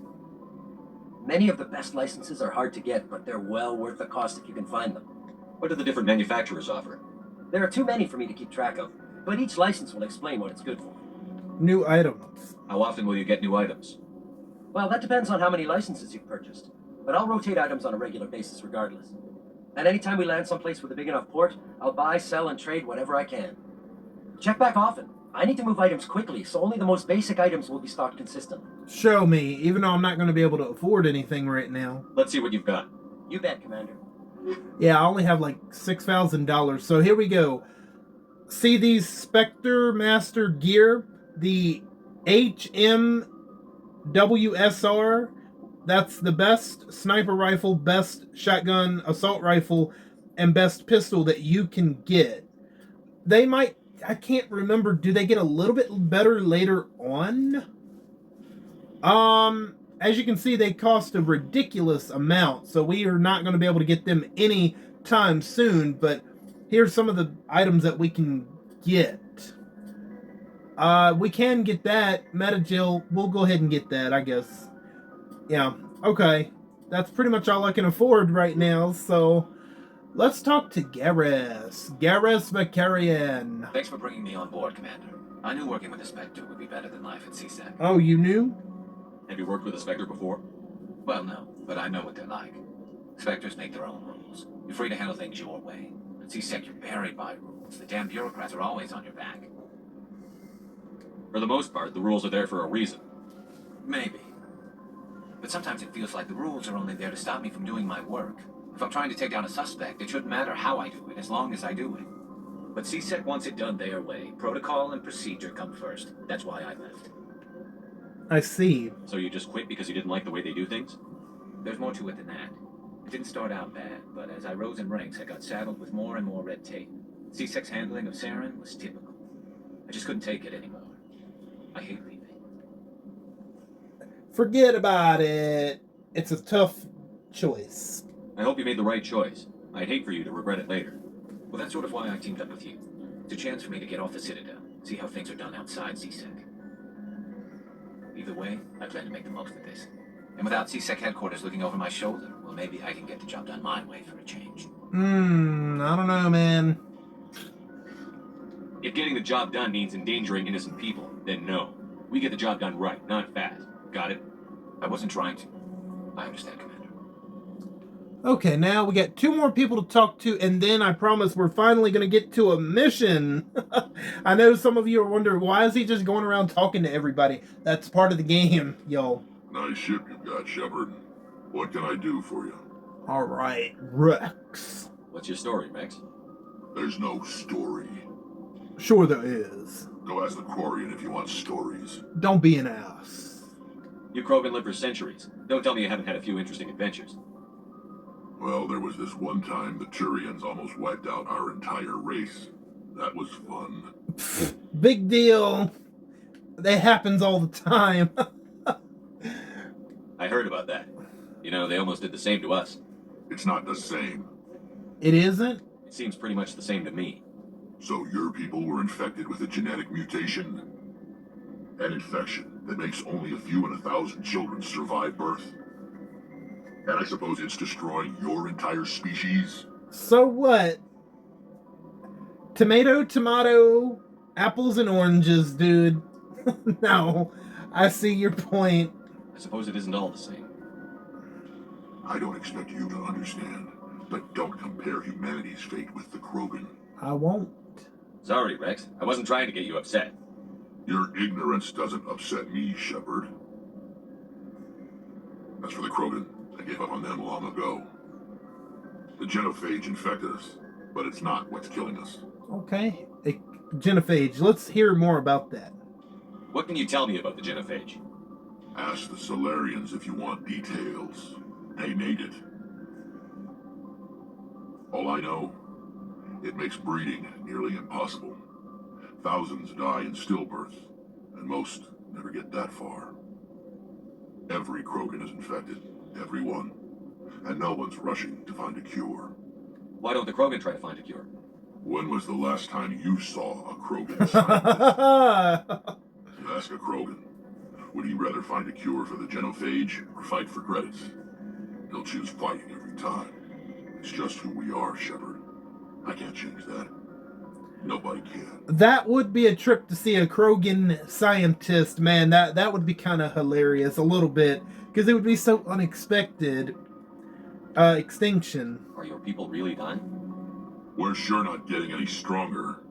Many of the best licenses are hard to get, but they're well worth the cost if you can find them. What do the different manufacturers offer? There are too many for me to keep track of, but each license will explain what it's good for. New items. How often will you get new items? Well, that depends on how many licenses you've purchased, but I'll rotate items on a regular basis regardless. And anytime we land someplace with a big enough port, I'll buy, sell, and trade whatever I can. Check back often. I need to move items quickly, so only the most basic items will be stocked consistently. Show me, even though I'm not going to be able to afford anything right now. Let's see what you've got. You bet, Commander. Yeah, I only have like $6,000. So here we go. See these Spectre Master gear? The HMWSR. That's the best sniper rifle, best shotgun, assault rifle, and best pistol that you can get. They might, I can't remember, do they get a little bit better later on? As you can see, they cost a ridiculous amount, so we are not going to be able to get them any time soon, but here's some of the items that we can get. We can get that. Metagel, we'll go ahead and get that, I guess. Yeah, okay. That's pretty much all I can afford right now, so let's talk to Garrus. Garrus Vakarian. Thanks for bringing me on board, Commander. I knew working with the Spectre would be better than life at CSEC. Oh, you knew? Have you worked with a Spectre before? Well, no, but I know what they're like. Spectres make their own rules. You're free to handle things your way. At CSEC, you're buried by rules. The damn bureaucrats are always on your back. For the most part, the rules are there for a reason. Maybe. But sometimes it feels like the rules are only there to stop me from doing my work. If I'm trying to take down a suspect, it shouldn't matter how I do it, as long as I do it. But CSEC wants it done their way. Protocol and procedure come first. That's why I left. I see. So you just quit because you didn't like the way they do things? there's more to it than that. It didn't start out bad, but as I rose in ranks, I got saddled with more and more red tape. C-Sec's handling of Saren was typical. I just couldn't take it anymore. I hate leaving. Forget about it. It's a tough choice. I hope you made the right choice. I'd hate for you to regret it later. Well, that's sort of why I teamed up with you. It's a chance for me to get off the Citadel, see how things are done outside C-Sec. Either way, I plan to make the most of this. And without C-Sec headquarters looking over my shoulder, well, maybe I can get the job done my way for a change. I don't know, man. If getting the job done means endangering innocent people, then no. We get the job done right, not fast. Got it? I wasn't trying to. I understand, Commander. Okay, now we got 2 more people to talk to, and then I promise we're finally going to get to a mission. I know some of you are wondering, why is he just going around talking to everybody? That's part of the game, yo. Nice ship you've got, Shepard. What can I do for you? All right, Rex. What's your story, Rex? There's no story. Sure there is. Go ask the Quarian if you want stories. Don't be an ass. You Krogan lived for centuries. Don't tell me you haven't had a few interesting adventures. Well, there was this one time the Turians almost wiped out our entire race. That was fun. Big deal. That happens all the time. I heard about that. You know, they almost did the same to us. It's not the same. It isn't? It seems pretty much the same to me. So your people were infected with a genetic mutation? An infection that makes only a few in 1,000 children survive birth? And I suppose it's destroying your entire species? So what? Tomato, tomato, apples and oranges, dude. No, I see your point. I suppose it isn't all the same. I don't expect you to understand, but don't compare humanity's fate with the Krogan. I won't. Sorry, Rex. I wasn't trying to get you upset. Your ignorance doesn't upset me, Shepard. As for the Krogan, I gave up on them long ago. The genophage infected us, but it's not what's killing us. Okay. Genophage. Let's hear more about that. What can you tell me about the genophage? Ask the Solarians if you want details. They made it. All I know, it makes breeding nearly impossible. Thousands die in stillbirth, and most never get that far. Every Krogan is infected, every one, and no one's rushing to find a cure. Why don't the Krogan try to find a cure? When was the last time you saw a Krogan scientist? Ask a Krogan. Would he rather find a cure for the genophage or fight for credits? He'll choose fighting every time. It's just who we are, Shepard. I can't change that. Nobody can. That would be a trip to see a Krogan scientist, man. That would be kind of hilarious, a little bit, because it would be so unexpected. Extinction. Are your people really dying? We're sure not getting any stronger.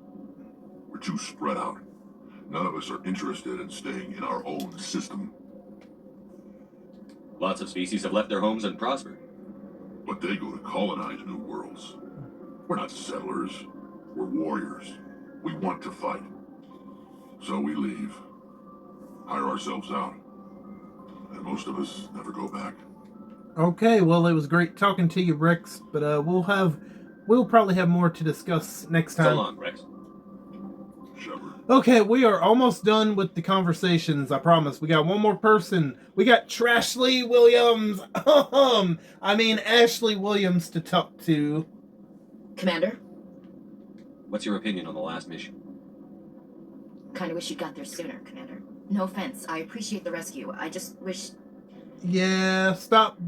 We're too spread out. None of us are interested in staying in our own system. Lots of species have left their homes and prospered. But they go to colonize new worlds. We're not settlers. We're warriors. We want to fight. So we leave. Hire ourselves out. And most of us never go back. Okay, well, it was great talking to you, Rex, but we'll probably have more to discuss next time. So long, Rex. Shepard. Okay, we are almost done with the conversations, I promise. We got one more person. We got Trashley Williams. Ashley Williams to talk to. Commander? What's your opinion on the last mission? Kinda wish you got there sooner, Commander. No offense, I appreciate the rescue. I just wish... Yeah, stop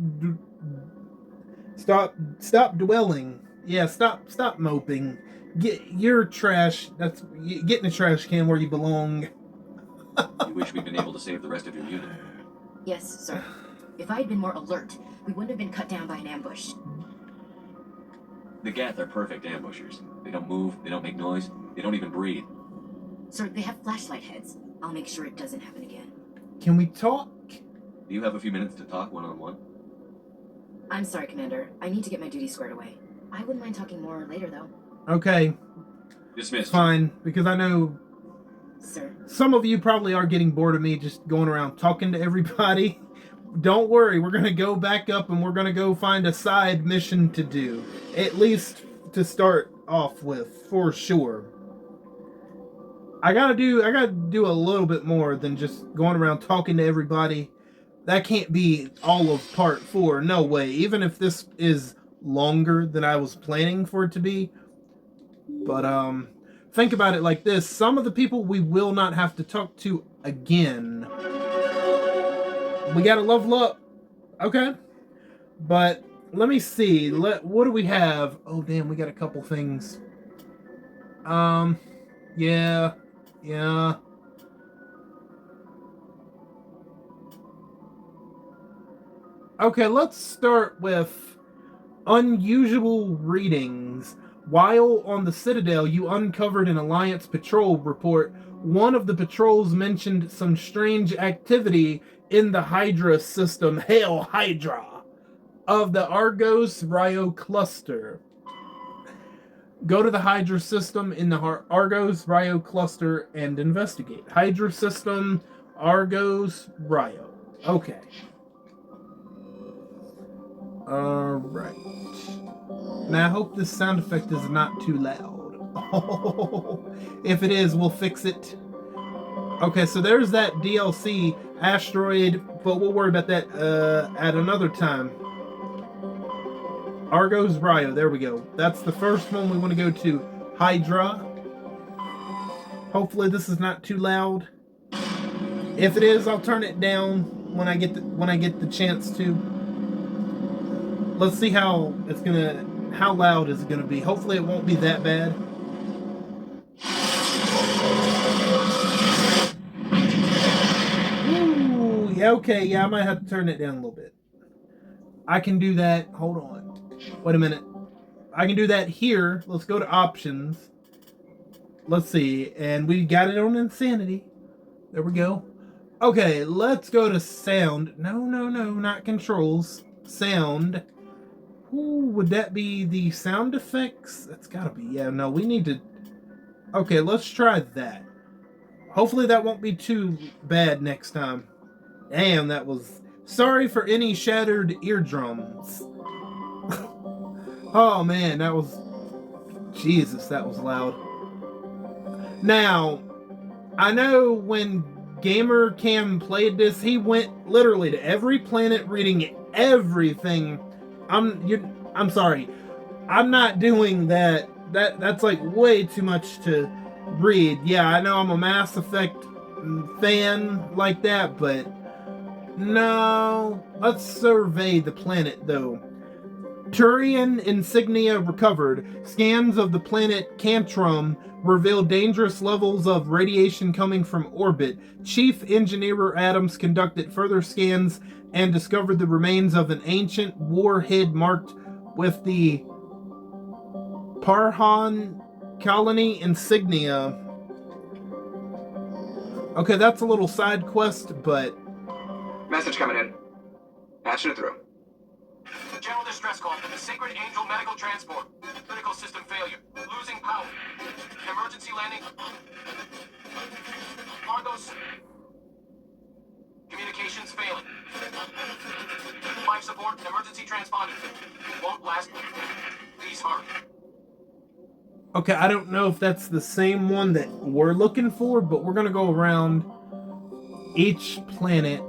dwelling. Yeah, stop moping. Get your trash. Get in the trash can where you belong. You wish we'd been able to save the rest of your unit. Yes, sir. If I had been more alert, we wouldn't have been cut down by an ambush. The Geth are perfect ambushers. They don't move, they don't make noise, they don't even breathe. Sir, they have flashlight heads. I'll make sure it doesn't happen again. Can we talk? Do you have a few minutes to talk one-on-one? I'm sorry, Commander. I need to get my duty squared away. I wouldn't mind talking more later, though. Okay. Dismissed. Fine, because I know Sir. some of you probably are getting bored of me just going around talking to everybody. don't worry, we're gonna go back up and we're gonna go find a side mission to do. At least to start off with, for sure. I gotta do a little bit more than just going around talking to everybody. That can't be all of part 4. No way. Even if this is longer than I was planning for it to be. But think about it like this. Some of the people we will not have to talk to again. We gotta level up. Okay. But let me see. What do we have? Oh damn, we got a couple things. Yeah. Okay, let's start with unusual readings. While on the Citadel, you uncovered an Alliance patrol report. One of the patrols mentioned some strange activity in the Hydra system, Hail Hydra, of the Argos Ryo cluster. Go to the Hydra system in the Argos Ryo cluster and investigate. Hydra system, Argos Ryo. Okay. Alright. Now I hope this sound effect is not too loud. Oh, if it is, we'll fix it. Okay, so there's that DLC asteroid, but we'll worry about that at another time. Argos Ryo, there we go. That's the first one we want to go to. Hydra. Hopefully this is not too loud. If it is, I'll turn it down when I get the chance to. Let's see how loud is it gonna be. Hopefully it won't be that bad. Ooh, yeah, okay, yeah, I might have to turn it down a little bit. I can do that. Hold on. Wait a minute. I can do that here. Let's go to options. Let's see. And we got it on insanity. There we go. Okay, let's go to sound. No, not controls. Sound. Ooh, would that be the sound effects? That's gotta be. Yeah, no, we need to. Okay, let's try that. Hopefully that won't be too bad next time. Damn, that was. Sorry for any shattered eardrums. Oh man, that was. Jesus, that was loud. Now, I know when Gamer Cam played this, he went literally to every planet reading everything. I'm sorry. I'm not doing that. That's like way too much to read. Yeah, I know I'm a Mass Effect fan like that, but no. Let's survey the planet though. Turian insignia recovered. Scans of the planet Cantrum reveal dangerous levels of radiation coming from orbit. Chief Engineer Adams conducted further scans and discovered the remains of an ancient warhead marked with the Parhan colony insignia. Okay, that's a little side quest, but... Message coming in. Patching it through. General distress call from the Sacred Angel Medical Transport. Critical system failure. Losing power. Emergency landing. Argos. Communications failing. Life support. Emergency transponder. Won't last. Please hurry. Okay, I don't know if that's the same one that we're looking for, but we're gonna go around each planet.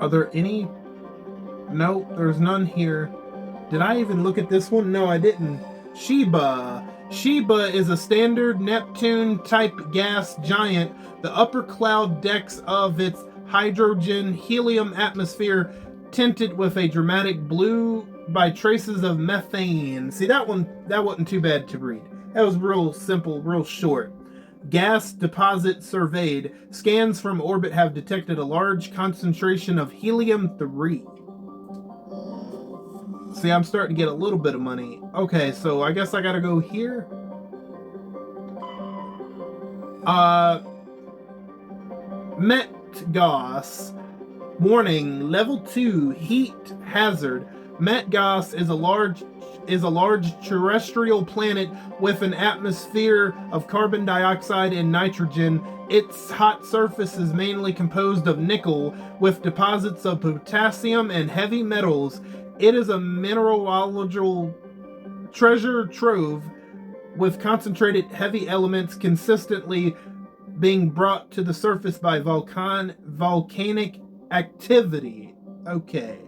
Are there any? No, there's none here. Did I even look at this one? No, I didn't. Sheba. Sheba is a standard Neptune-type gas giant. The upper cloud decks of its hydrogen-helium atmosphere tinted with a dramatic blue by traces of methane. See, that wasn't too bad to read. That was real simple, real short. Gas deposit surveyed. Scans from orbit have detected a large concentration of helium-3. See, I'm starting to get a little bit of money. Okay, so I guess I gotta go here. Metgas. Warning, level 2 heat hazard. Metgas is a large is a large terrestrial planet with an atmosphere of carbon dioxide and nitrogen. Its hot surface is mainly composed of nickel, with deposits of potassium and heavy metals. It is a mineralogical treasure trove with concentrated heavy elements consistently being brought to the surface by volcanic activity. Okay.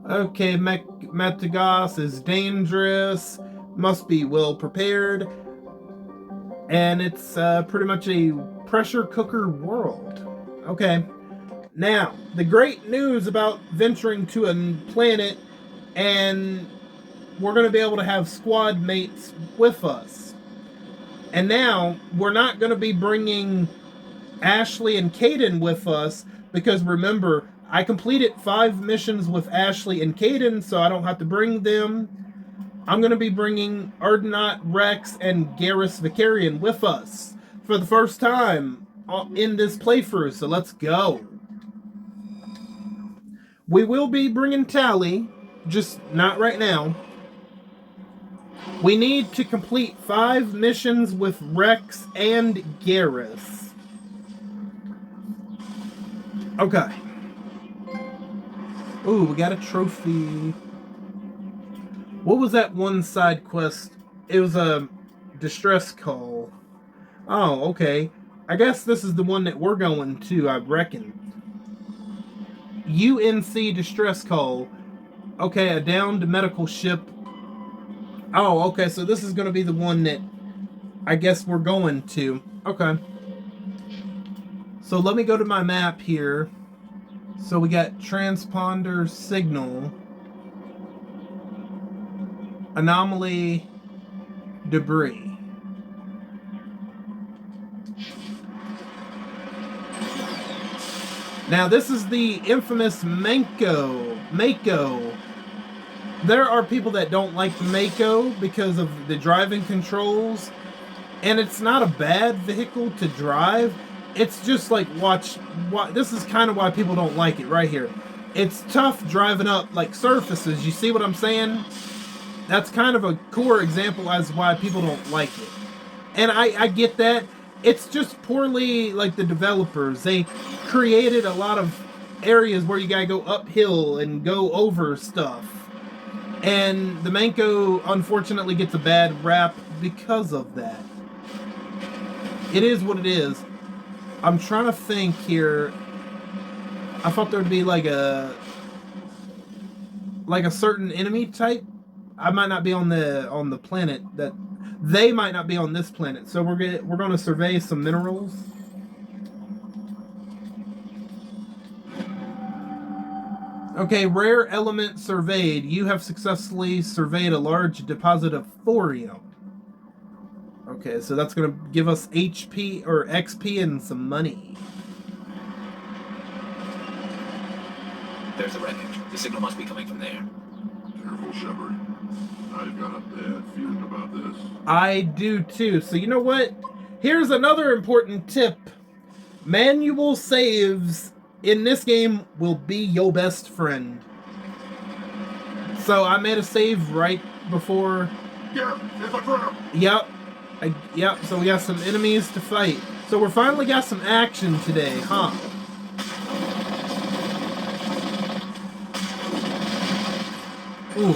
Metagas is dangerous, must be well prepared, and it's pretty much a pressure cooker world. Okay. Now, the great news about venturing to a planet, and we're going to be able to have squad mates with us. And now, we're not going to be bringing Ashley and Caden with us, because remember, I completed 5 missions with Ashley and Caden, so I don't have to bring them. I'm going to be bringing Ardenaut, Rex, and Garrus Vicarian with us for the first time in this playthrough, so let's go. We will be bringing Tally, just not right now. We need to complete 5 missions with Rex and Garrus. Okay. Ooh, we got a trophy. What was that one side quest? It was a distress call. Oh, okay. I guess this is the one that we're going to, I reckon. UNC distress call. Okay, a downed medical ship. Oh, okay, so this is going to be the one that I guess we're going to. Okay. So let me go to my map here. So we got transponder signal, anomaly, debris. Now this is the infamous Mako. There are people that don't like the Mako because of the driving controls, and it's not a bad vehicle to drive. It's just like, this is kind of why people don't like it right here. It's tough driving up like surfaces. You see what I'm saying? That's kind of a core example as why people don't like it. And I get that. It's just poorly, like, the developers. They created a lot of areas where you gotta go uphill and go over stuff. And the Mako, unfortunately, gets a bad rap because of that. It is what it is. I'm trying to think here. I thought there would be like a certain enemy type. I might not be on the planet that they might not be on this planet. So we're going to survey some minerals. Okay, rare element surveyed. You have successfully surveyed a large deposit of thorium. Okay, so that's going to give us HP or XP and some money. There's the wreckage. The signal must be coming from there. Careful, Shepard. I've got a bad feeling about this. I do too. So you know what? Here's another important tip. Manual saves in this game will be your best friend. So I made a save right before. Yeah, it's a trap. Yep. Yep, so we got some enemies to fight. So we're finally got some action today, huh? Ooh.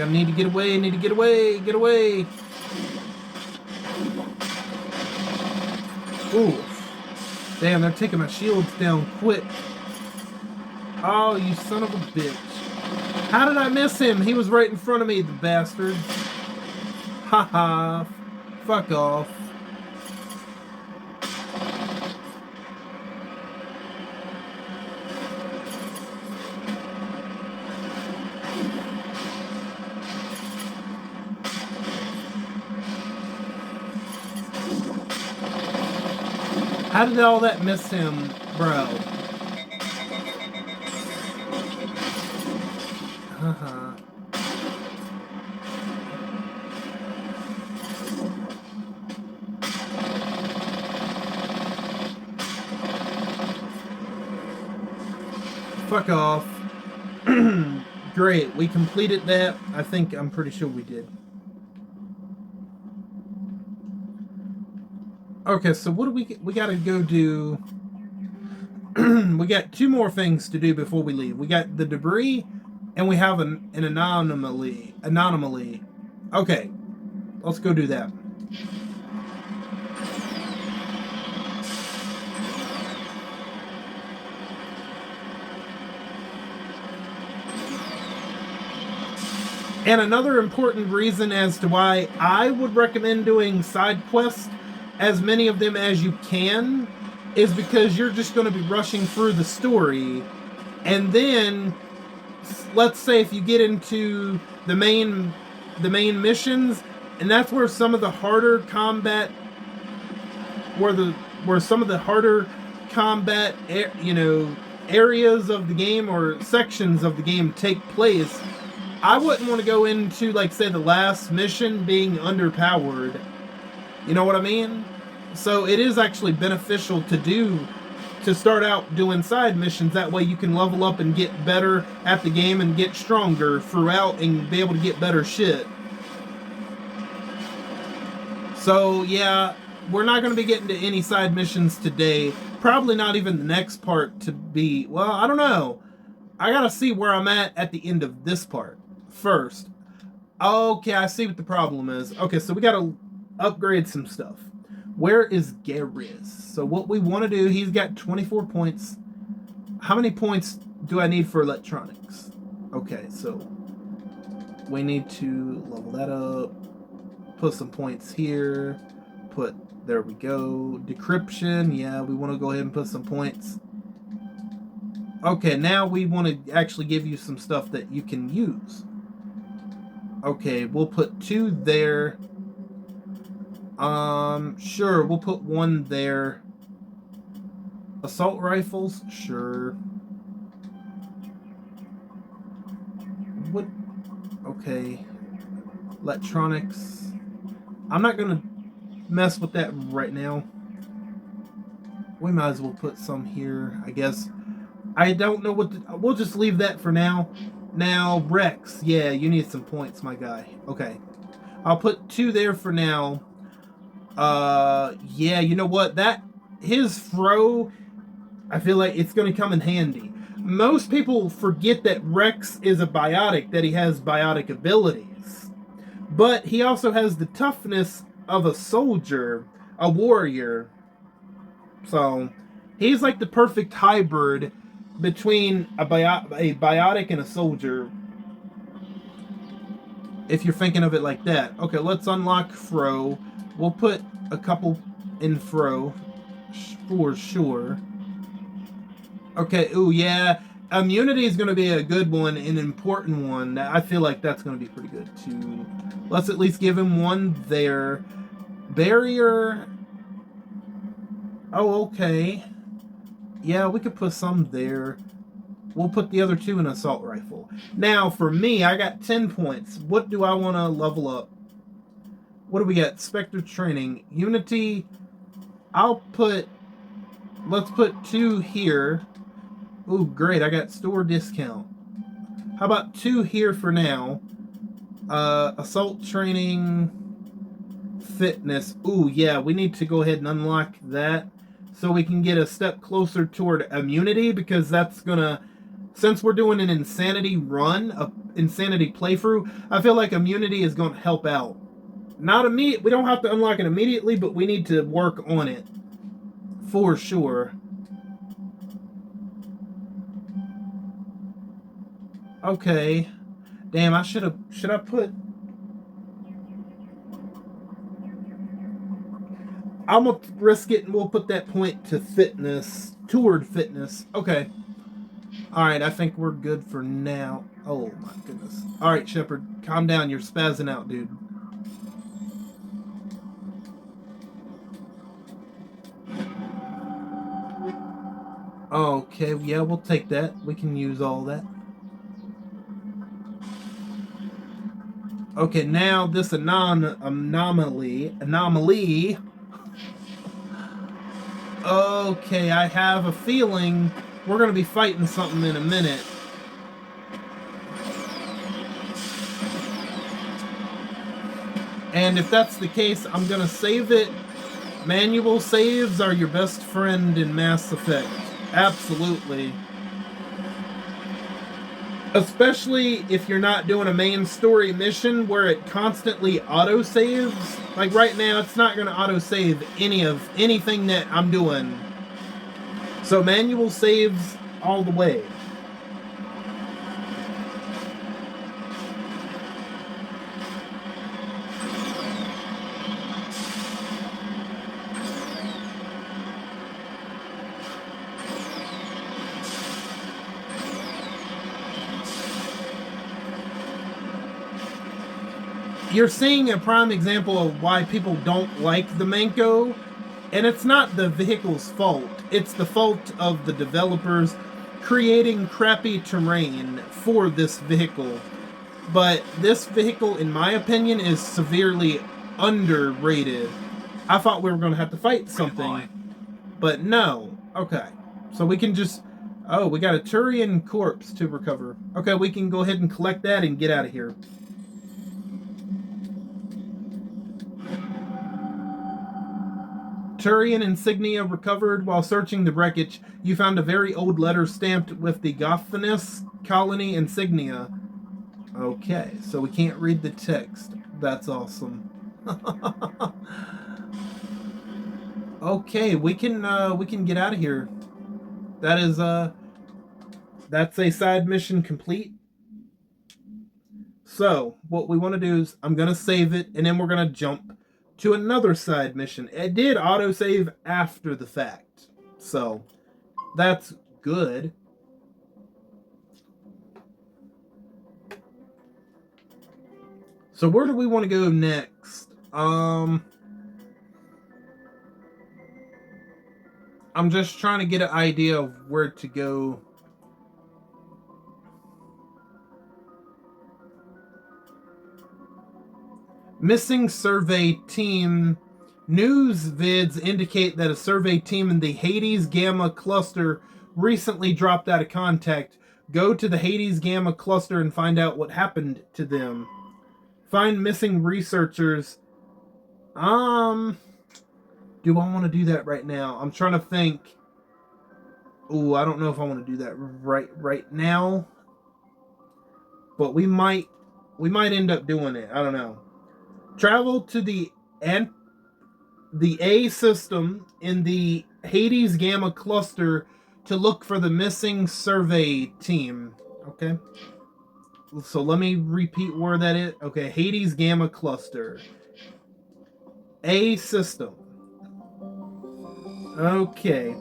I need to get away, get away. Ooh. Damn, they're taking my shields down quick. Oh, you son of a bitch. How did I miss him? He was right in front of me, the bastard. Haha. Fuck off. How did all that miss him, bro? Fuck off. Great, we completed that. I'm pretty sure we did. Okay, so what do we gotta go do? We got 2 more things to do before we leave. We got the debris, and we have an anomaly. Okay, let's go do that. And another important reason as to why I would recommend doing side quests, as many of them as you can, is because you're just going to be rushing through the story, and then let's say if you get into the main missions, and that's where some of the harder combat, where some of the harder combat, areas of the game or sections of the game take place. I wouldn't want to go into, like, say, the last mission being underpowered. You know what I mean? So it is actually beneficial to start out doing side missions. That way you can level up and get better at the game and get stronger throughout and be able to get better shit. So, yeah, we're not going to be getting to any side missions today. Probably not even the next part to be... Well, I don't know. I got to see where I'm at the end of this part first. Okay, I see what the problem is. Okay, so we got to upgrade some stuff. Where is Garrus? So what we want to do, he's got 24 points. How many points do I need for electronics? Okay, so we need to level that up. Put some points here. There we go. Decryption, yeah, we want to go ahead and put some points. Okay, now we want to actually give you some stuff that you can use. Okay, we'll put 2 there. Sure, we'll put 1 there. Assault rifles, sure. What? Okay. Electronics. I'm not gonna mess with that right now. We might as well put some here, I guess. I don't know we'll just leave that for now. Now, Rex, yeah, you need some points, my guy. Okay. I'll put 2 there for now. Yeah, you know what? His throw, I feel like it's going to come in handy. Most people forget that Rex is a biotic, that he has biotic abilities. But he also has the toughness of a soldier, a warrior. So, he's like the perfect hybrid between a biotic and a soldier, if you're thinking of it like that. Okay, let's unlock throw. We'll put a couple in throw for sure. Okay, ooh, yeah. Immunity is going to be a good one, an important one. I feel like that's going to be pretty good too. Let's at least give him 1 there. Barrier. Oh, okay. Yeah, we could put some there. We'll put the other 2 in assault rifle. Now, for me, I got 10 points. What do I want to level up? What do we got? Spectre training. Unity. Let's put 2 here. Ooh, great. I got store discount. How about 2 here for now? Assault training. Fitness. Ooh, yeah. We need to go ahead and unlock that so we can get a step closer toward immunity, because that's gonna... Since we're doing an insanity run, an insanity playthrough, I feel like immunity is going to help out. Not immediate. We don't have to unlock it immediately, but we need to work on it for sure. Okay. Damn, should I put... I'm gonna risk it, and we'll put that point to fitness, toward fitness. Okay. Alright, I think we're good for now. Oh my goodness. Alright, Shepard, calm down. You're spazzing out, dude. Okay, yeah, we'll take that. We can use all that. Okay, now this anomaly. Okay, I have a feeling we're going to be fighting something in a minute. And if that's the case, I'm gonna save it. Manual saves are your best friend in Mass Effect. Absolutely. Especially if you're not doing a main story mission where it constantly auto-saves. Like right now, it's not going to auto-save anything that I'm doing. So manual saves all the way. You're seeing a prime example of why people don't like the Manco, and it's not the vehicle's fault. It's the fault of the developers creating crappy terrain for this vehicle. But this vehicle, in my opinion, is severely underrated. I thought we were going to have to fight something, but no. Okay, so we can just... Oh, we got a Turian corpse to recover. Okay, we can go ahead and collect that and get out of here. Turian insignia recovered. While searching the wreckage, you found a very old letter stamped with the Gothanus colony insignia. Okay, so we can't read the text. That's awesome. Okay, we can get out of here. That is that's a side mission complete. So what we want to do is I'm gonna save it, and then we're gonna jump to another side mission. It did autosave after the fact, so that's good. So where do we want to go next? I'm just trying to get an idea of where to go. Missing survey team. News vids indicate that a survey team in the Hades Gamma cluster recently dropped out of contact. Go to the Hades Gamma cluster and find out what happened to them. Find missing researchers. Do I want to do that right now? I'm trying to think. Ooh, I don't know if I want to do that right now. But we might end up doing it. I don't know. Travel to the A system in the Hades Gamma cluster to look for the missing survey team. Okay. So let me repeat where that is. Okay, Hades Gamma cluster. A system. Okay.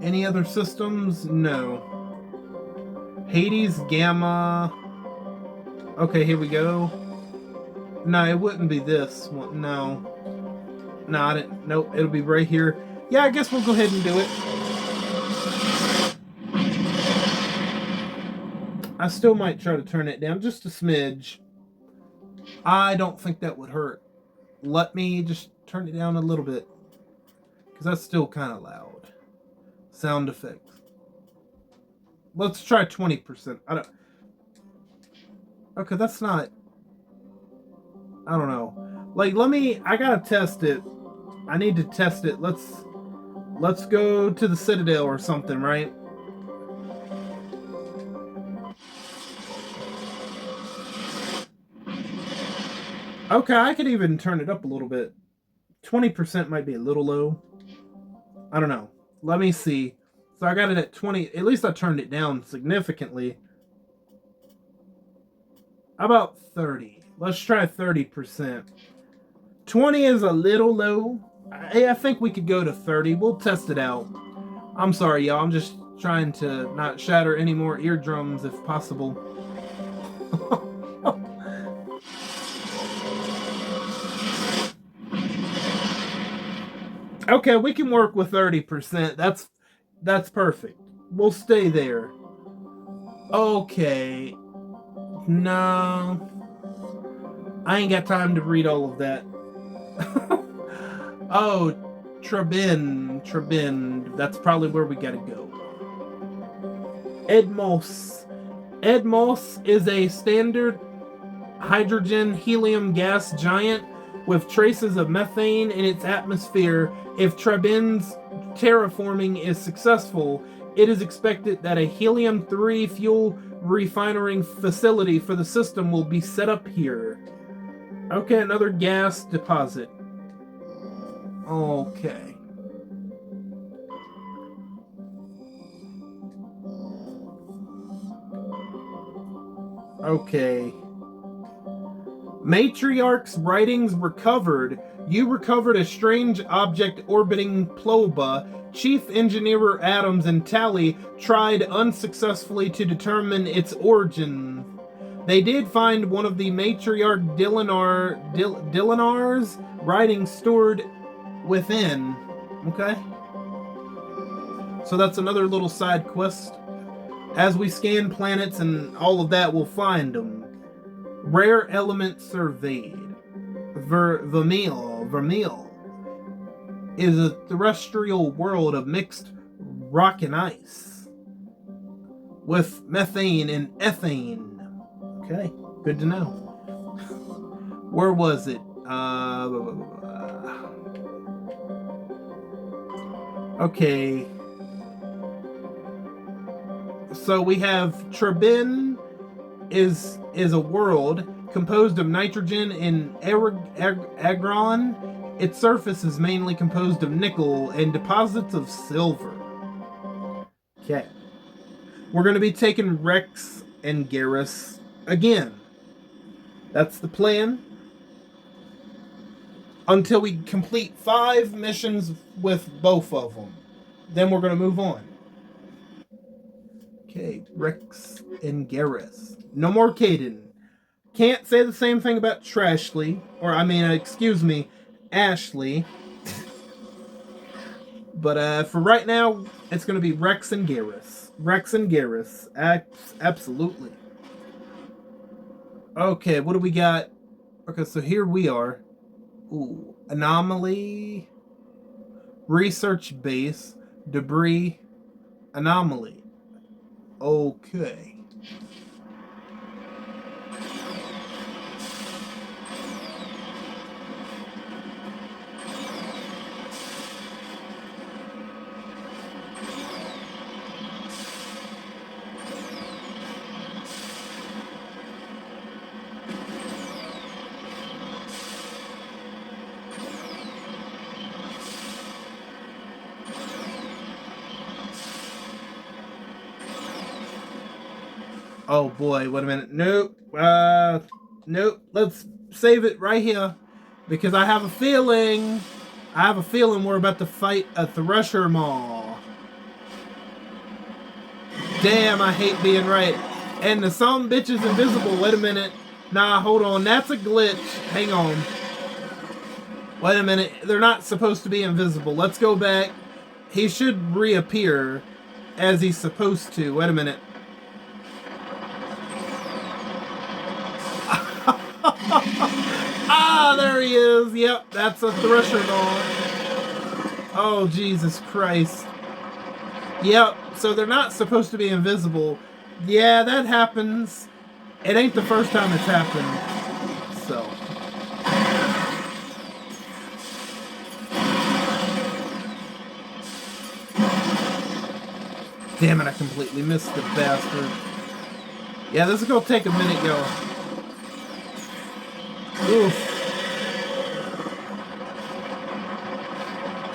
Any other systems? No. Hades Gamma. Okay, here we go. No, it wouldn't be this one. No. No, I didn't. Nope, it'll be right here. Yeah, I guess we'll go ahead and do it. I still might try to turn it down just a smidge. I don't think that would hurt. Let me just turn it down a little bit, because that's still kind of loud. Sound effects. Let's try 20%. Okay, that's not... I don't know. Like, I gotta test it. I need to test it. Let's go to the Citadel or something, right? Okay, I could even turn it up a little bit. 20% might be a little low. I don't know. Let me see. So I got it at 20. At least I turned it down significantly. How about 30? Let's try 30%. 20 is a little low. I think we could go to 30. We'll test it out. I'm sorry, y'all. I'm just trying to not shatter any more eardrums if possible. Okay, we can work with 30%. That's perfect. We'll stay there. Okay. No. I ain't got time to read all of that. Oh, Trebin. That's probably where we gotta go. Edmos. Ed Moss is a standard hydrogen helium gas giant with traces of methane in its atmosphere. If Trebin's terraforming is successful, it is expected that a helium-3 fuel refining facility for the system will be set up here. Okay, another gas deposit. Okay. Okay. Matriarch's writings recovered. You recovered a strange object orbiting Ploba. Chief Engineer Adams and Tally tried unsuccessfully to determine its origin. They did find one of the Matriarch Dillinar's writings stored within. Okay. So that's another little side quest. As we scan planets and all of that, we'll find them. Rare element surveyed. Vermeil is a terrestrial world of mixed rock and ice with methane and ethane. Okay, good to know. Where was it? Okay. So we have Trebin is a world composed of nitrogen and agron. Its surface is mainly composed of nickel and deposits of silver. Okay. We're going to be taking Rex and Garrus again. That's the plan. Until we complete 5 missions with both of them. Then we're going to move on. Okay, Rex and Garrus. No more Caden. Can't say the same thing about Trashley. Ashley. But for right now, it's going to be Rex and Garrus. Rex and Garrus. Absolutely. Okay, what do we got? Okay, so here we are. Ooh, anomaly. Research base. Debris. Anomaly. Okay. Oh boy, wait a minute. Nope. Nope. Let's save it right here. Because I have a feeling we're about to fight a Thresher Maw. Damn, I hate being right. And the some bitch is invisible. Wait a minute. Nah, hold on. That's a glitch. Hang on. Wait a minute. They're not supposed to be invisible. Let's go back. He should reappear as he's supposed to. Wait a minute. Ah, there he is. Yep, that's a Thresher Maw. Oh, Jesus Christ. Yep, so they're not supposed to be invisible. Yeah, that happens. It ain't the first time it's happened. So. Damn it, I completely missed the bastard. Yeah, this is gonna take a minute, yo. Oof.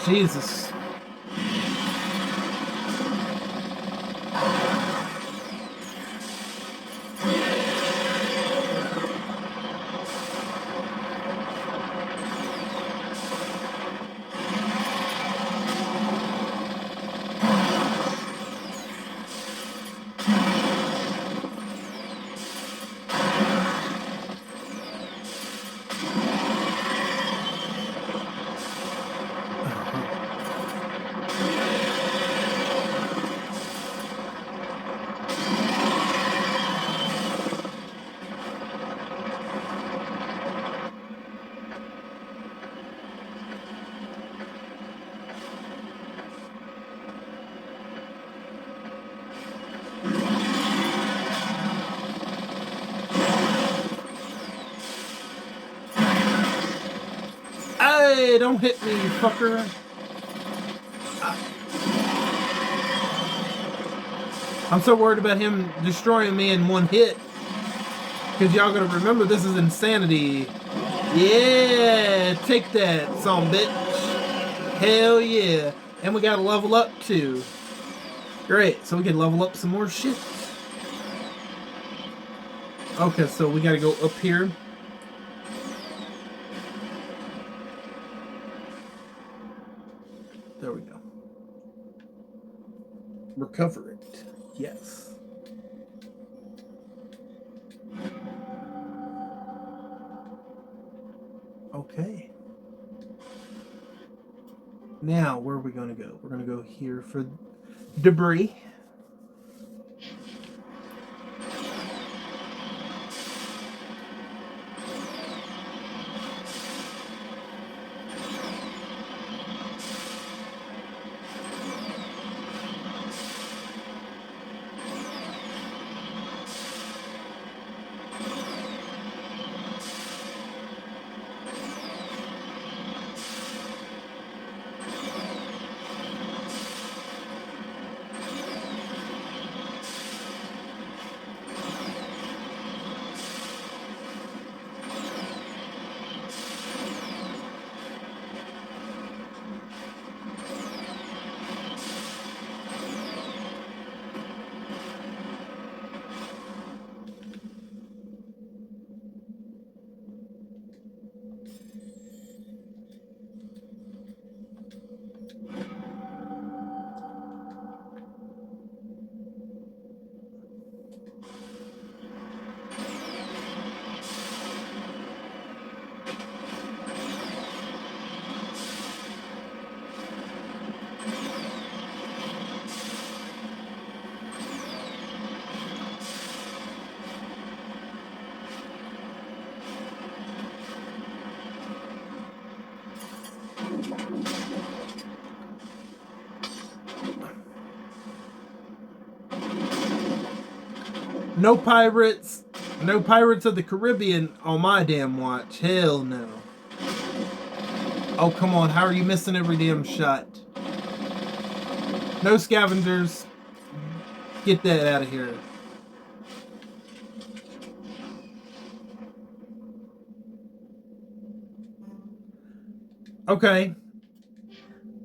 Jesus. Hey, don't hit me, fucker. I'm so worried about him destroying me in one hit. Because y'all gotta remember, this is insanity. Yeah, take that, son bitch. Hell yeah. And we gotta level up too. Great, so we can level up some more shit. Okay, so we gotta go up here. There we go. Recover it. Yes. Okay. Now, where are we going to go? We're going to go here for debris. No pirates. No Pirates of the Caribbean on my damn watch. Hell no. Oh, come on. How are you missing every damn shot? No scavengers. Get that out of here. Okay.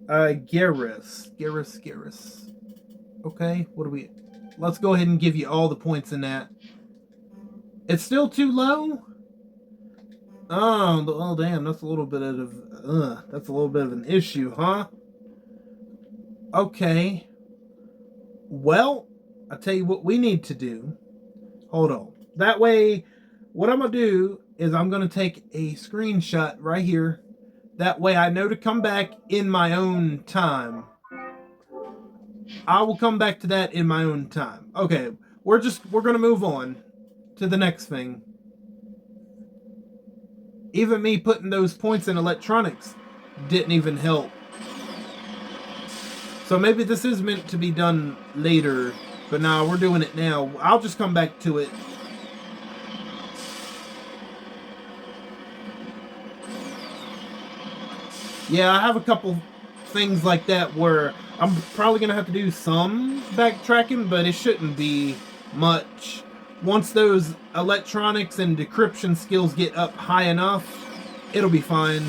Garrus. Okay, what do we... Let's go ahead and give you all the points in that. It's still too low? Oh damn, that's a little bit of an issue, huh? Okay. Well, I'll tell you what we need to do. Hold on. That way, what I'm going to do is I'm going to take a screenshot right here. That way I know to come back in my own time. I will come back to that in my own time. Okay, we're going to move on to the next thing. Even me putting those points in electronics didn't even help. So maybe this is meant to be done later, but now we're doing it now. I'll just come back to it. Yeah, I have a couple things like that where I'm probably going to have to do some backtracking, but it shouldn't be much. Once those electronics and decryption skills get up high enough, it'll be fine.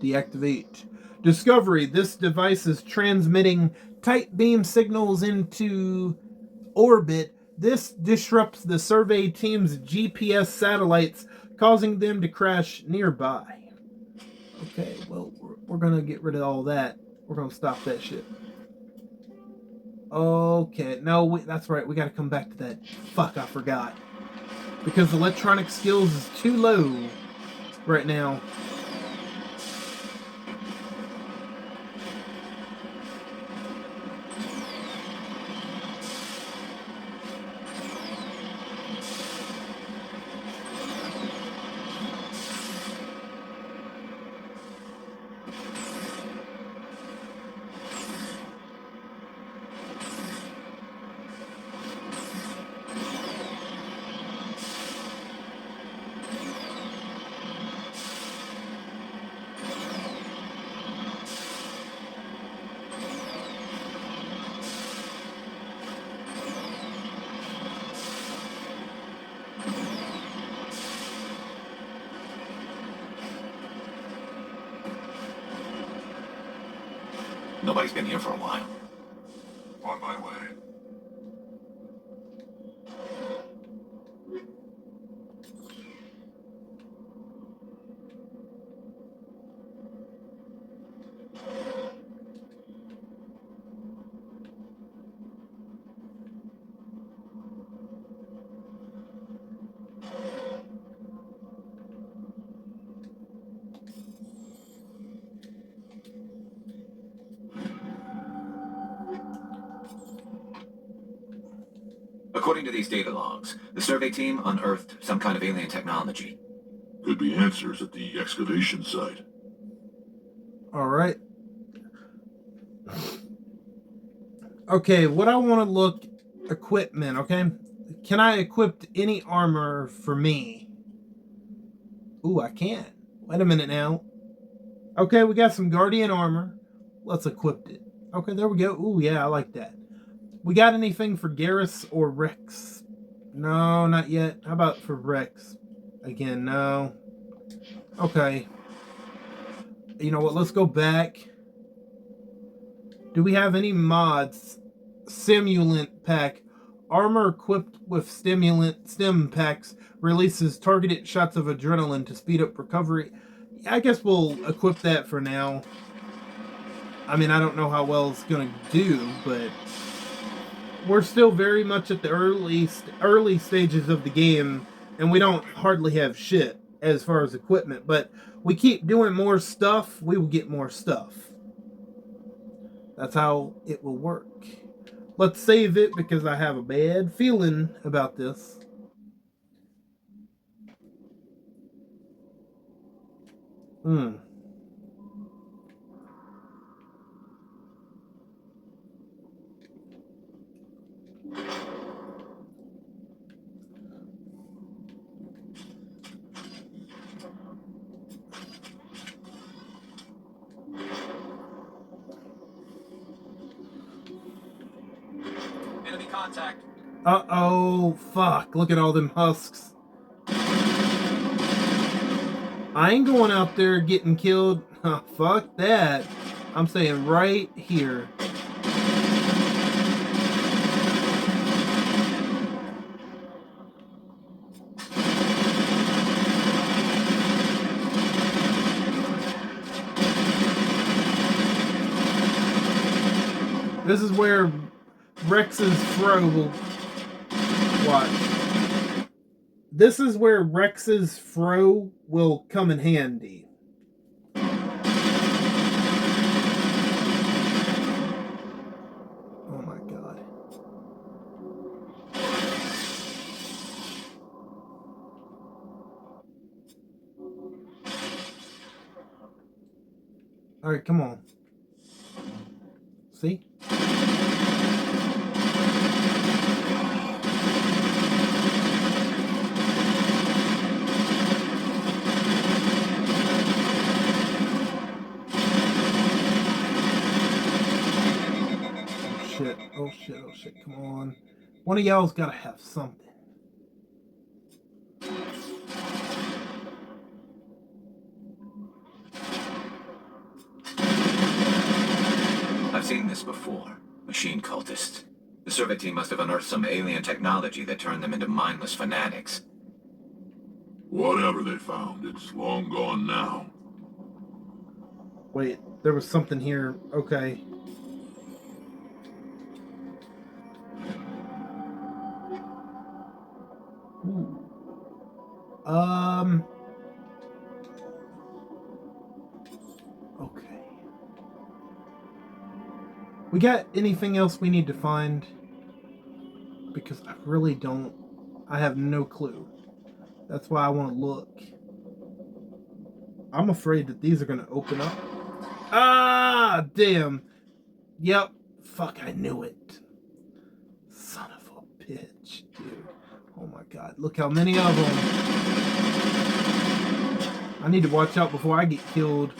Deactivate. Discovery. This device is transmitting tight beam signals into orbit. This disrupts the survey team's GPS satellites, causing them to crash nearby. Okay, well, we're going to get rid of all that. We're going to stop that shit. Okay, no, that's right. We got to come back to that. Fuck, I forgot. Because electronic skills is too low right now. Nobody's been here for a while. On my way. According to these data logs, the survey team unearthed some kind of alien technology. Could be answers at the excavation site. All right. Okay, what I want to look equipment, okay? Can I equip any armor for me? Ooh, I can. Wait a minute now. Okay, we got some Guardian armor. Let's equip it. Okay, there we go. Ooh, yeah, I like that. We got anything for Garrus or Rex? No, not yet. How about for Rex? Again, no. Okay. You know what? Let's go back. Do we have any mods? Simulant pack. Armor equipped with stim packs releases targeted shots of adrenaline to speed up recovery. I guess we'll equip that for now. I mean, I don't know how well it's going to do, but we're still very much at the early stages of the game, and we don't hardly have shit as far as equipment, but we keep doing more stuff, we will get more stuff. That's how it will work. Let's save it because I have a bad feeling about this. Enemy contact. Uh-oh, fuck. Look at all them husks. I ain't going out there getting killed. Fuck that. I'm staying right here. This is where Rex's throw will... Watch. This is where Rex's throw will come in handy. Oh my god. Alright, come on. See? Oh shit, come on. One of y'all's gotta have something. I've seen this before. Machine cultists. The survey team must have unearthed some alien technology that turned them into mindless fanatics. Whatever they found, it's long gone now. Wait, there was something here. Okay. Ooh. Okay. We got anything else we need to find? Because I really don't. I have no clue. That's why I want to look. I'm afraid that these are going to open up. Ah, damn. Yep. Fuck, I knew it. Son of a bitch, dude. Oh my god, look how many of them. I need to watch out before I get killed.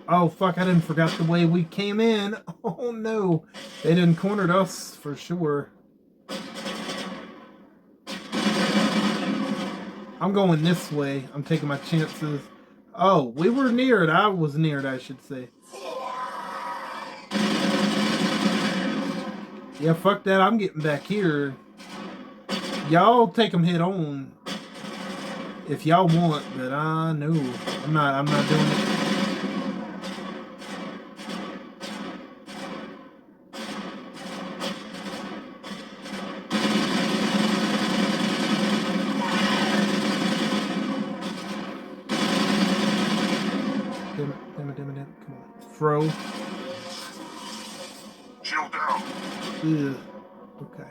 Oh, fuck, I didn't forget the way we came in. Oh, no. They done cornered us for sure. I'm going this way. I'm taking my chances. Oh, we were near it. I was near it, I should say. Yeah, fuck that. I'm getting back here. Y'all take them head on if y'all want, but no. I'm not doing it. Damn it. Come on. Throw. Shield down. Ugh. Okay.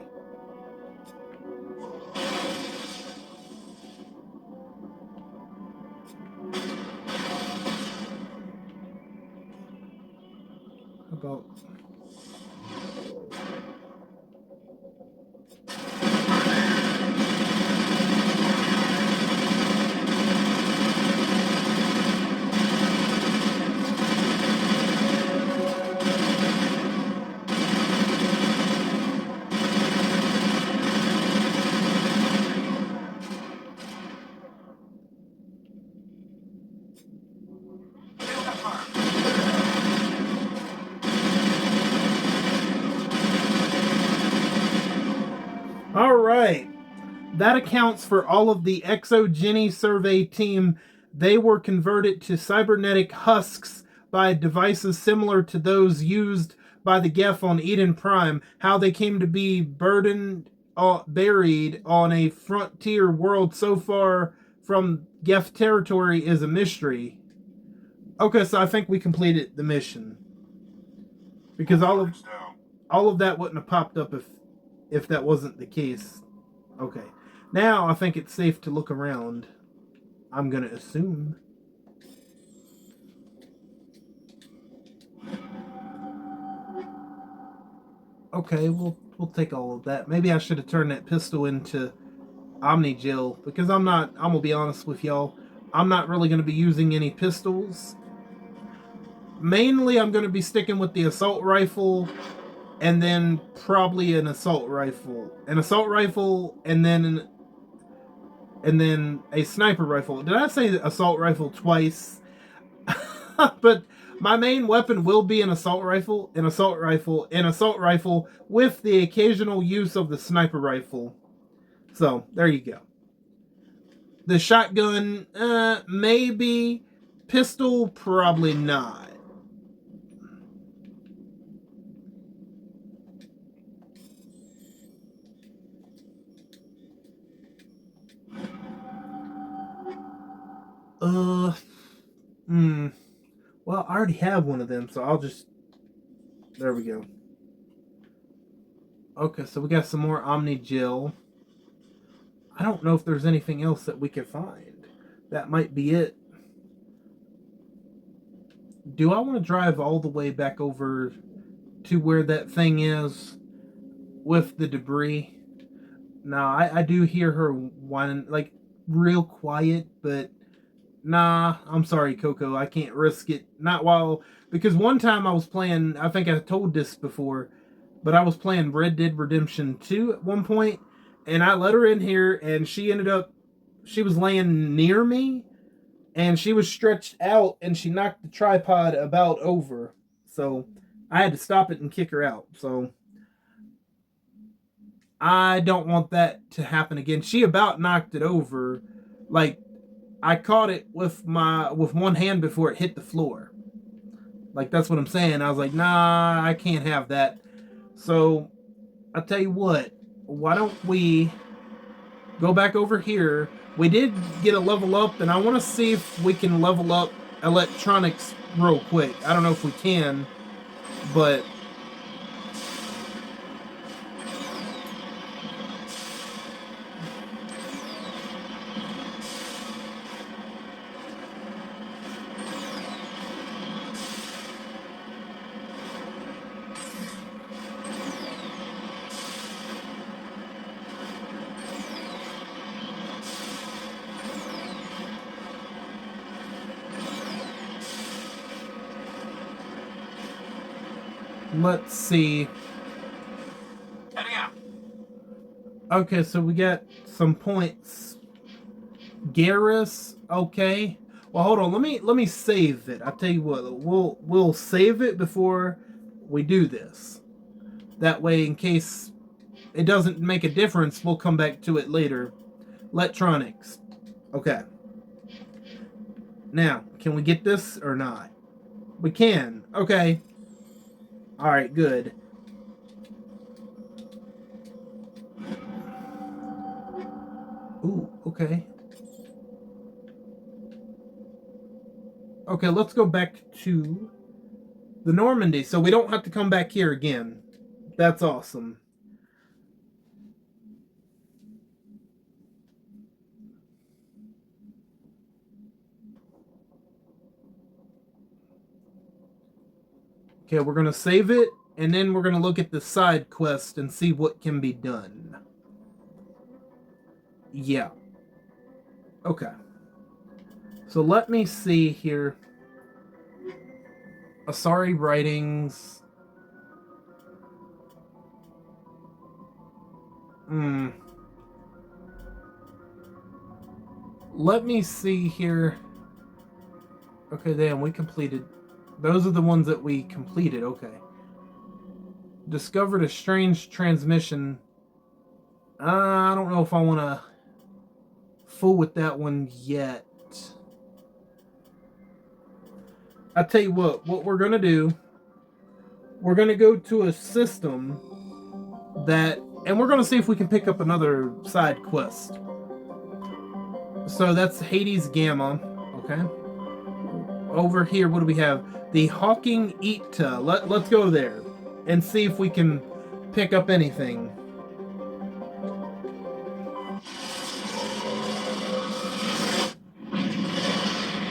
How about... All right. That accounts for all of the Exogeny survey team. They were converted to cybernetic husks by devices similar to those used by the Geth on Eden Prime. How they came to be buried on a frontier world so far from Geth territory is a mystery. Okay, so I think we completed the mission. Because all of that wouldn't have popped up if that wasn't the case. Okay. Now I think it's safe to look around. I'm gonna assume. Okay, we'll take all of that. Maybe I should have turned that pistol into Omni-Gel, because I'm gonna be honest with y'all, I'm not really gonna be using any pistols. Mainly I'm gonna be sticking with the assault rifle, and then probably an assault rifle. An assault rifle, and then a sniper rifle. Did I say assault rifle twice? But my main weapon will be an assault rifle with the occasional use of the sniper rifle. So, there you go. The shotgun, maybe. Pistol, probably not. Well, I already have one of them, so I'll just... There we go. Okay, so we got some more Omni-Gel. I don't know if there's anything else that we can find. That might be it. Do I want to drive all the way back over to where that thing is with the debris? Nah, I do hear her whining, like, real quiet, but nah, I'm sorry, Coco, I can't risk it. Not while... Because one time I was playing, I think I told this before, but I was playing Red Dead Redemption 2 at one point, and I let her in here, and she was laying near me, and she was stretched out, and she knocked the tripod about over. So I had to stop it and kick her out. So I don't want that to happen again. She about knocked it over. Like, I caught it with one hand before it hit the floor. Like, that's what I'm saying. I was like, nah, I can't have that. So I'll tell you what, why don't we go back over here? We did get a level up, and I want to see if we can level up electronics real quick. I don't know if we can, but... Let's see. Heading out. Okay, so we got some points. Garrus, okay. Well, hold on. Let me save it. I'll tell you what. We'll save it before we do this. That way, in case it doesn't make a difference, we'll come back to it later. Electronics. Okay. Now, can we get this or not? We can. Okay. Alright, good. Ooh, okay. Okay, let's go back to the Normandy, so we don't have to come back here again. That's awesome. Okay, we're going to save it, and then we're going to look at the side quest and see what can be done. Yeah. Okay. So let me see here. Asari writings. Let me see here. Okay, damn, we completed. Those are the ones that we completed, okay. Discovered a strange transmission. I don't know if I want to fool with that one yet. I tell you what we're going to do, we're going to go to a system that, and we're going to see if we can pick up another side quest. So that's Hades Gamma, okay. Over here, what do we have? The Hawking Ita. Let's go there and see if we can pick up anything.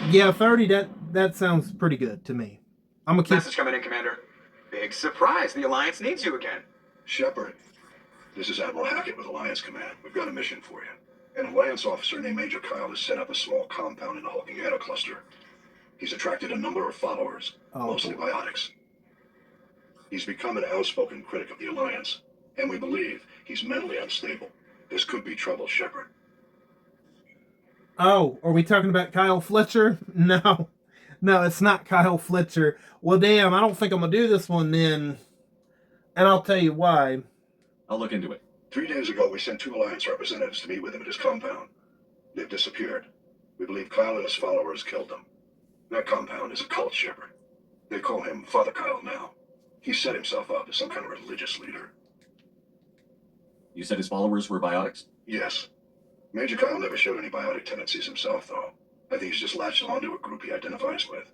Yeah, 30, that sounds pretty good to me. I'm gonna keep... Message coming in, Commander. Big surprise. The Alliance needs you again. Shepard, this is Admiral Hackett with Alliance Command. We've got a mission for you. An Alliance officer named Major Kyle has set up a small compound in the Hawking Ita cluster. He's attracted a number of followers, mostly biotics. He's become an outspoken critic of the Alliance, and we believe he's mentally unstable. This could be trouble, Shepard. Oh, are we talking about Kyle Fletcher? No. No, it's not Kyle Fletcher. Well, damn, I don't think I'm going to do this one then. And I'll tell you why. I'll look into it. 3 days ago, we sent 2 Alliance representatives to meet with him at his compound. They've disappeared. We believe Kyle and his followers killed them. That compound is a cult, Shepard. They call him Father Kyle now. He set himself up as some kind of religious leader. You said his followers were biotics? Yes. Major Kyle never showed any biotic tendencies himself, though. I think he's just latched onto a group he identifies with.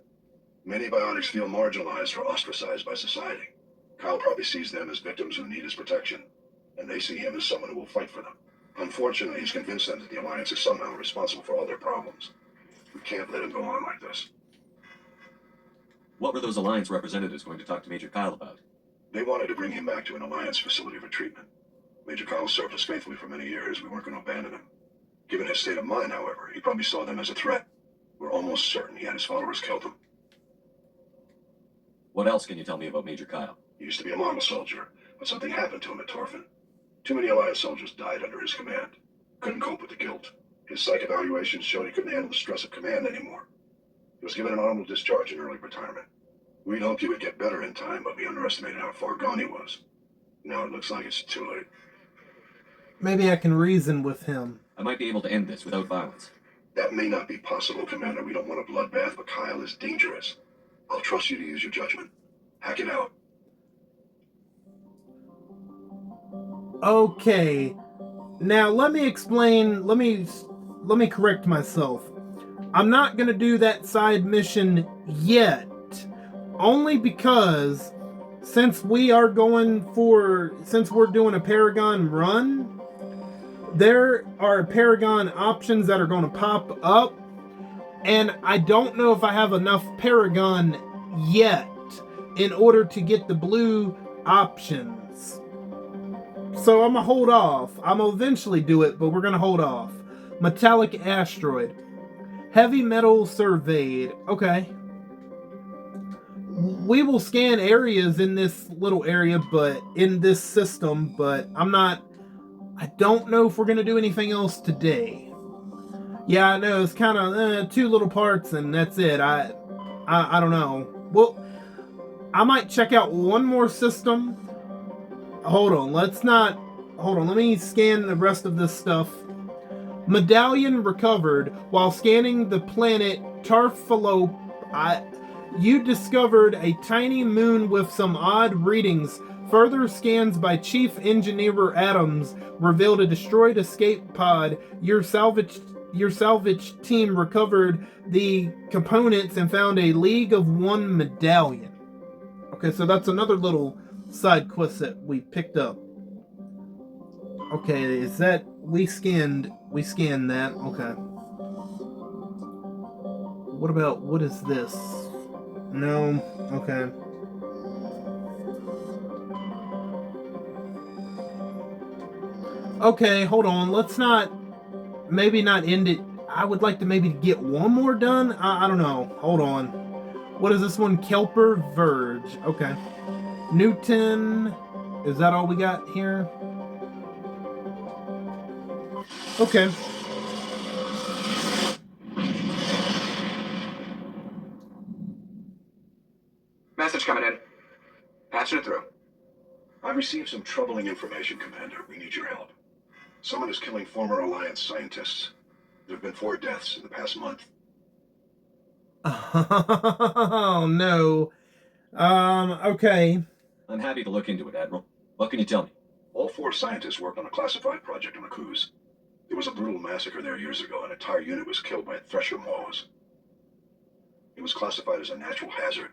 Many biotics feel marginalized or ostracized by society. Kyle probably sees them as victims who need his protection, and they see him as someone who will fight for them. Unfortunately, he's convinced them that the Alliance is somehow responsible for all their problems. We can't let him go on like this. What were those Alliance representatives going to talk to Major Kyle about? They wanted to bring him back to an Alliance facility for treatment. Major Kyle served us faithfully for many years. We weren't going to abandon him. Given his state of mind, however, he probably saw them as a threat. We're almost certain he had his followers killed him. What else can you tell me about Major Kyle? He used to be a model soldier, but something happened to him at Torfin. Too many Alliance soldiers died under his command. Couldn't cope with the guilt. His psych evaluations showed he couldn't handle the stress of command anymore. He was given an honorable discharge in early retirement. We'd hoped he would get better in time, but we underestimated how far gone he was. Now it looks like it's too late. Maybe I can reason with him. I might be able to end this without violence. That may not be possible, Commander. We don't want a bloodbath, but Kyle is dangerous. I'll trust you to use your judgment. Hack it out. Okay. Now let me explain, let me correct myself. I'm not going to do that side mission yet. Only because since we're doing a Paragon run, there are Paragon options that are going to pop up, and I don't know if I have enough Paragon yet in order to get the blue options. So I'm going to hold off. I'm going to eventually do it, but we're going to hold off. Metallic Asteroid. Heavy metal surveyed. Okay. we will scan areas in this little area, but in this system, but I don't know if we're going to do anything else today. Yeah, I know, it's kind of 2 little parts and that's it. I don't know. Well, I might check out one more system. Hold on, let me scan the rest of this stuff. Medallion recovered. While scanning the planet Tarfalo, you discovered a tiny moon with some odd readings. Further scans by Chief Engineer Adams revealed a destroyed escape pod. Your salvage team recovered the components and found a League of One medallion. Okay, so that's another little side quest that we picked up. Okay, is that we scanned that? Okay. What is this? No. Okay. Okay, hold on. Let's maybe not end it. I would like to maybe get one more done. I don't know. Hold on. What is this one? Kelper Verge. Okay. Newton. Is that all we got here? Okay. Message coming in. Patching it through. I've received some troubling information, Commander. We need your help. Someone is killing former Alliance scientists. There have been 4 deaths in the past month. Oh, no. Okay. I'm happy to look into it, Admiral. What can you tell me? All 4 scientists worked on a classified project on the cruise. There was a brutal massacre there years ago. An entire unit was killed by Thresher Maws. It was classified as a natural hazard,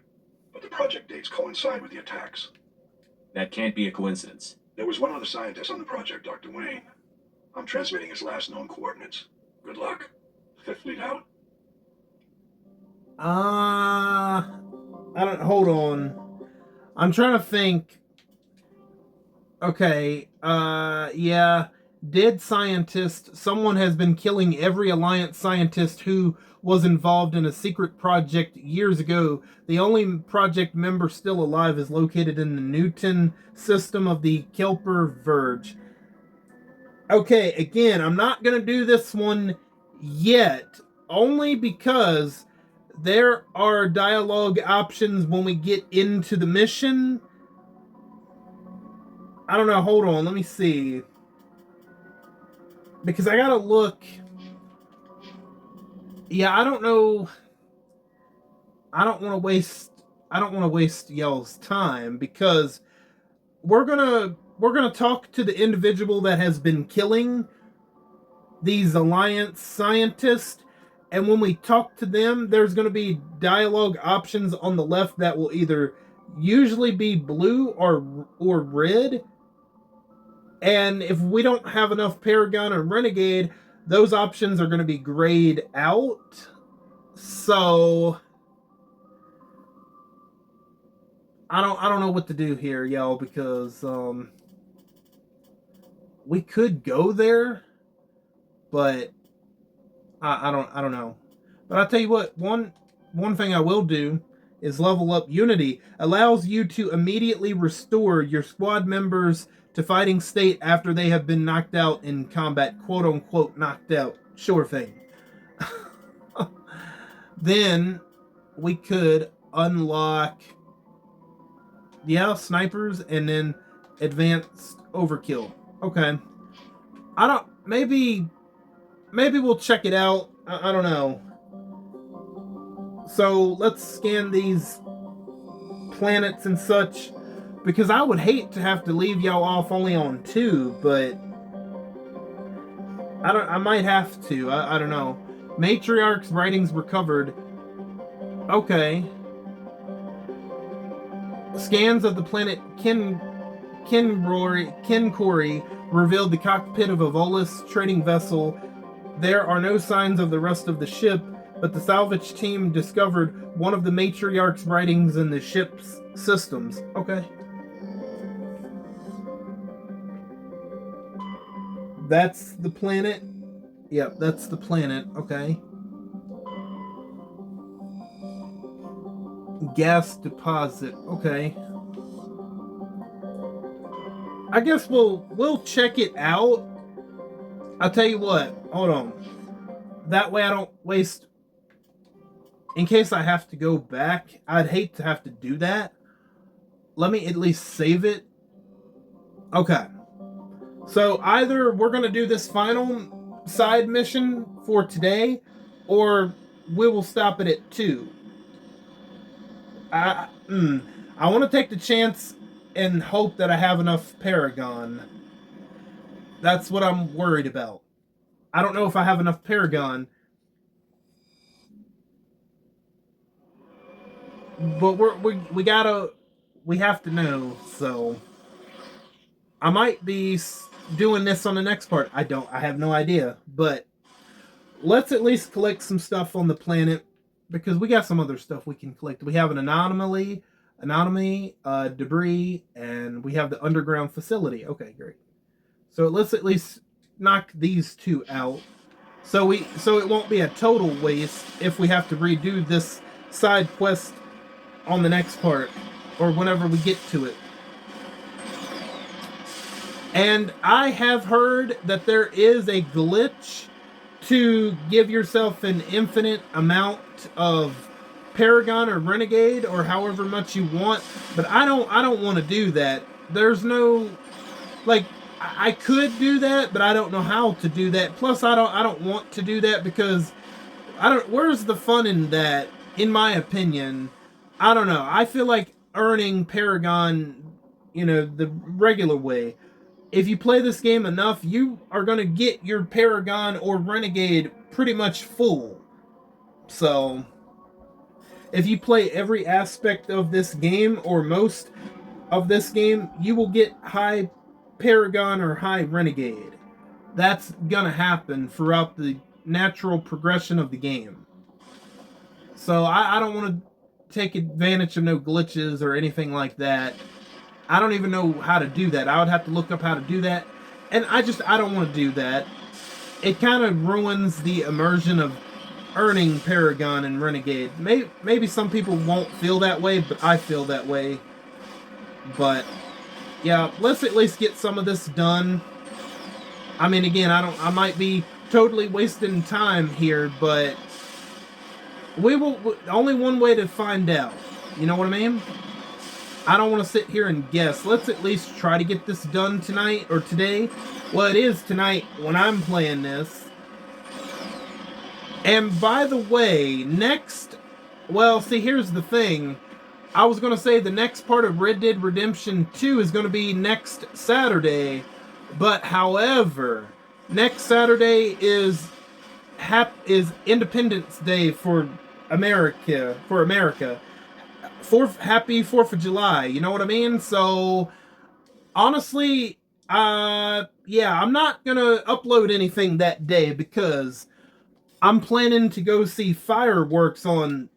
but the project dates coincide with the attacks. That can't be a coincidence. There was one other scientist on the project, Dr. Wayne. I'm transmitting his last known coordinates. Good luck. 5th Fleet out. I don't. Hold on. I'm trying to think. Okay. Yeah. Dead scientist. Someone has been killing every Alliance scientist who was involved in a secret project years ago. The only project member still alive is located in the Newton system of the Kelper Verge. Okay, again, I'm not going to do this one yet, only because there are dialogue options when we get into the mission. I don't know, hold on, let me see. Because I gotta look. Yeah, I don't know. I don't want to waste y'all's time because we're gonna talk to the individual that has been killing these Alliance scientists, and when we talk to them, there's going to be dialogue options on the left that will either usually be blue or red, and if we don't have enough Paragon or Renegade, those options are going to be grayed out. So I don't know what to do here, y'all, because we could go there, but I don't know. But I'll tell you what, one thing I will do is level up Unity. Allows you to immediately restore your squad members to fighting state after they have been knocked out in combat, quote unquote knocked out. Sure thing. Then we could unlock snipers and then advanced overkill. Okay. Maybe we'll check it out. I don't know. So let's scan these planets and such, because I would hate to have to leave y'all off only on 2, but I might have to. I don't know. Matriarch's writings recovered. Okay. Scans of the planet Kinkori revealed the cockpit of a Volus trading vessel. There are no signs of the rest of the ship, but the salvage team discovered one of the Matriarch's writings in the ship's systems. Okay. That's the planet. Yep, that's the planet. Okay. Gas deposit. Okay. I guess we'll check it out. I'll tell you what. Hold on. That way I don't waste. In case I have to go back, I'd hate to have to do that. Let me at least save it. Okay. So either we're going to do this final side mission for today, or we will stop it at 2. I want to take the chance and hope that I have enough Paragon. That's what I'm worried about. I don't know if I have enough Paragon. But we have to know, so I might be doing this on the next part. I have no idea, but let's at least collect some stuff on the planet, because we got some other stuff we can collect. We have an anomaly, debris, and we have the underground facility. Okay, great. So let's at least knock these 2 out. So it won't be a total waste if we have to redo this side quest on the next part, or whenever we get to it. And I have heard that there is a glitch to give yourself an infinite amount of Paragon or Renegade, or however much you want, but I don't want to do that. There's no, like, I could do that, but I don't know how to do that. Plus I don't want to do that, because where's the fun in that, in my opinion? I don't know. I feel like earning Paragon, the regular way. If you play this game enough, you are going to get your Paragon or Renegade pretty much full. So, if you play every aspect of this game, or most of this game, you will get high Paragon or high Renegade. That's going to happen throughout the natural progression of the game. So, I don't want to take advantage of no glitches or anything like that. I don't even know how to do that. I would have to look up how to do that, and I don't want to do that. It kind of ruins the immersion of earning Paragon and Renegade. Maybe some people won't feel that way, but I feel that way. But yeah, let's at least get some of this done. I mean, again, I might be totally wasting time here, but we will. Only one way to find out. You know what I mean? I don't want to sit here and guess. Let's at least try to get this done tonight, or today. Well, it is tonight when I'm playing this. And by the way, here's the thing. I was going to say the next part of Red Dead Redemption 2 is going to be next Saturday. But however, next Saturday is Independence Day for America. Happy 4th of July, you know what I mean? So, honestly, I'm not gonna upload anything that day, because I'm planning to go see fireworks on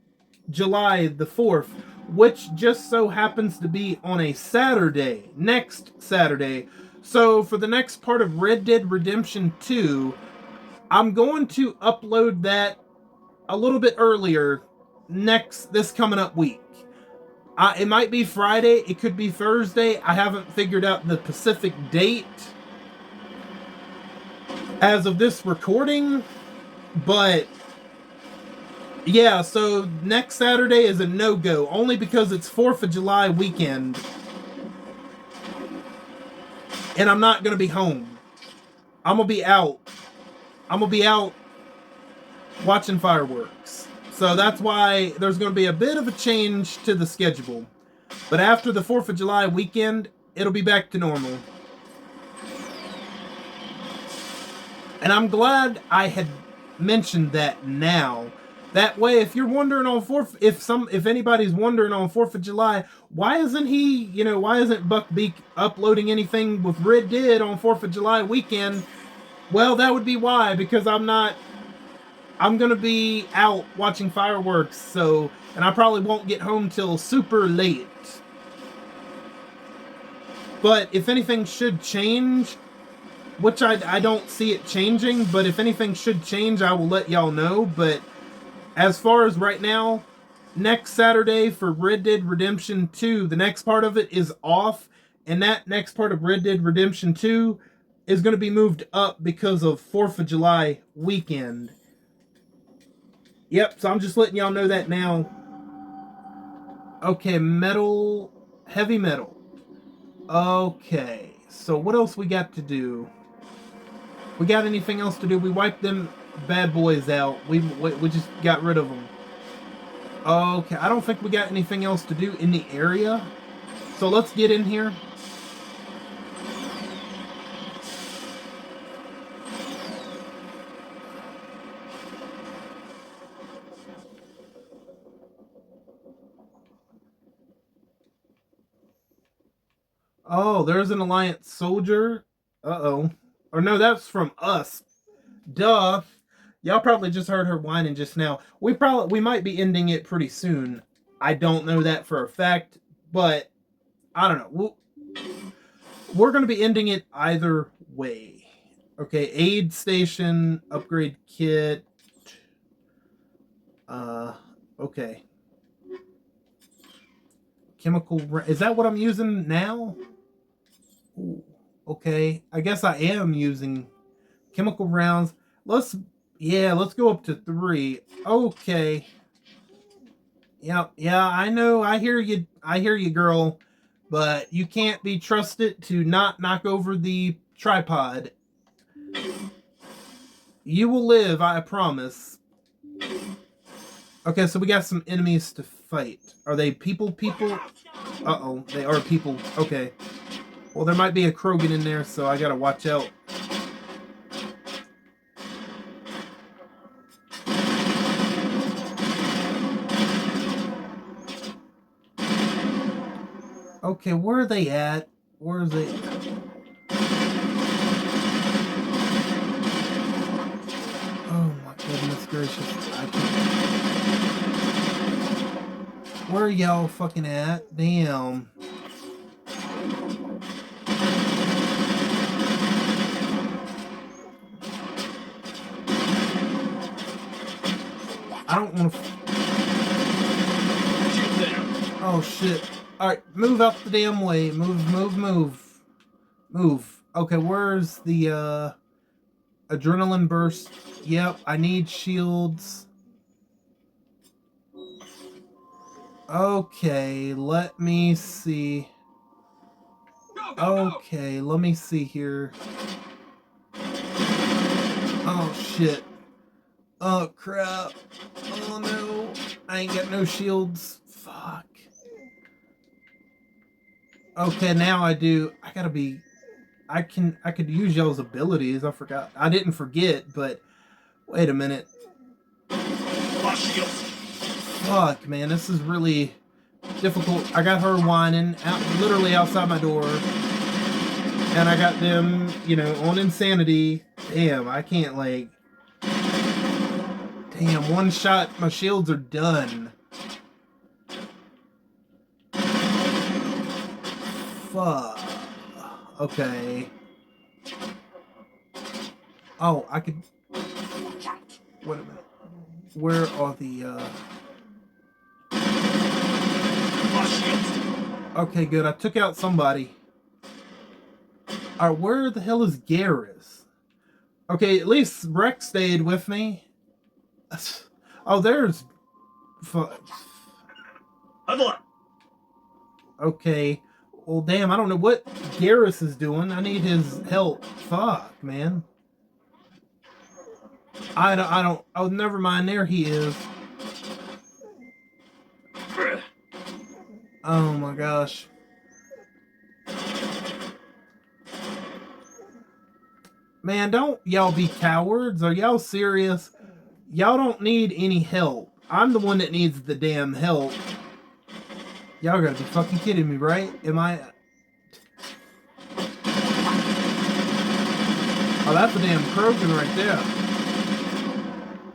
July the 4th, which just so happens to be on a Saturday, next Saturday. So, for the next part of Red Dead Redemption 2, I'm going to upload that a little bit earlier this coming up week. It might be Friday, it could be Thursday. I haven't figured out the specific date as of this recording, but yeah, so next Saturday is a no-go, only because it's 4th of July weekend, and I'm not going to be home. I'm going to be out. I'm going to be out watching fireworks. So that's why there's going to be a bit of a change to the schedule. But after the 4th of July weekend, it'll be back to normal. And I'm glad I had mentioned that now. That way, if you're wondering on if anybody's wondering on 4th of July, why isn't Buck Beak uploading anything with Red Dead on 4th of July weekend? Well, that would be why, because I'm going to be out watching fireworks, and I probably won't get home till super late. But if anything should change, which I don't see it changing, but if anything should change, I will let y'all know. But as far as right now, next Saturday for Red Dead Redemption 2. The next part of it is off, and that next part of Red Dead Redemption 2 is going to be moved up because of 4th of July weekend. Yep, so I'm just letting y'all know that now. Okay, metal, heavy metal. Okay, so what else we got to do? We got anything else to do? We wiped them bad boys out. We just got rid of them. Okay, I don't think we got anything else to do in the area. So let's get in here. Oh, there's an Alliance soldier. Uh-oh. Or no, that's from us. Duh. Y'all probably just heard her whining just now. We might be ending it pretty soon. I don't know that for a fact, but I don't know. We're going to be ending it either way. Okay, aid station, upgrade kit. Okay. Chemical, is that what I'm using now? Ooh, okay, I guess I am using chemical rounds. Let's go up to 3. Okay. Yeah, I know. I hear you, girl. But you can't be trusted to not knock over the tripod. You will live, I promise. Okay, so we got some enemies to fight. Are they people? Uh-oh, they are people. Okay. Well, there might be a Krogan in there, so I gotta watch out. Okay, where are they at? Where is they? Oh my goodness gracious. I can't. Where are y'all fucking at? Damn. I don't want to. Oh shit. Alright, move out the damn way. Move. Okay, where's the adrenaline burst? Yep, I need shields. Okay, let me see. Okay, let me see here. Oh shit. Oh crap. Oh no. I ain't got no shields. Fuck. Okay, now I do. I gotta be. I could use y'all's abilities. I forgot. I didn't forget, but wait a minute. Fuck, man, this is really difficult. I got her whining literally outside my door, and I got them, on insanity. Damn, I can't like. Damn, one shot, my shields are done. Fuck. Okay. Oh, I could. Wait a minute. Where are the, Okay, good. I took out somebody. Alright, where the hell is Garrus? Okay, at least Rex stayed with me. Oh, there's... Okay. Well, damn, I don't know what Garrus is doing. I need his help. Fuck, man. I don't... Oh, never mind. There he is. Oh, my gosh. Man, don't y'all be cowards. Are y'all serious? Y'all don't need any help. I'm the one that needs the damn help. Y'all gotta be fucking kidding me, right? Am I... Oh, that's a damn Krogan right there.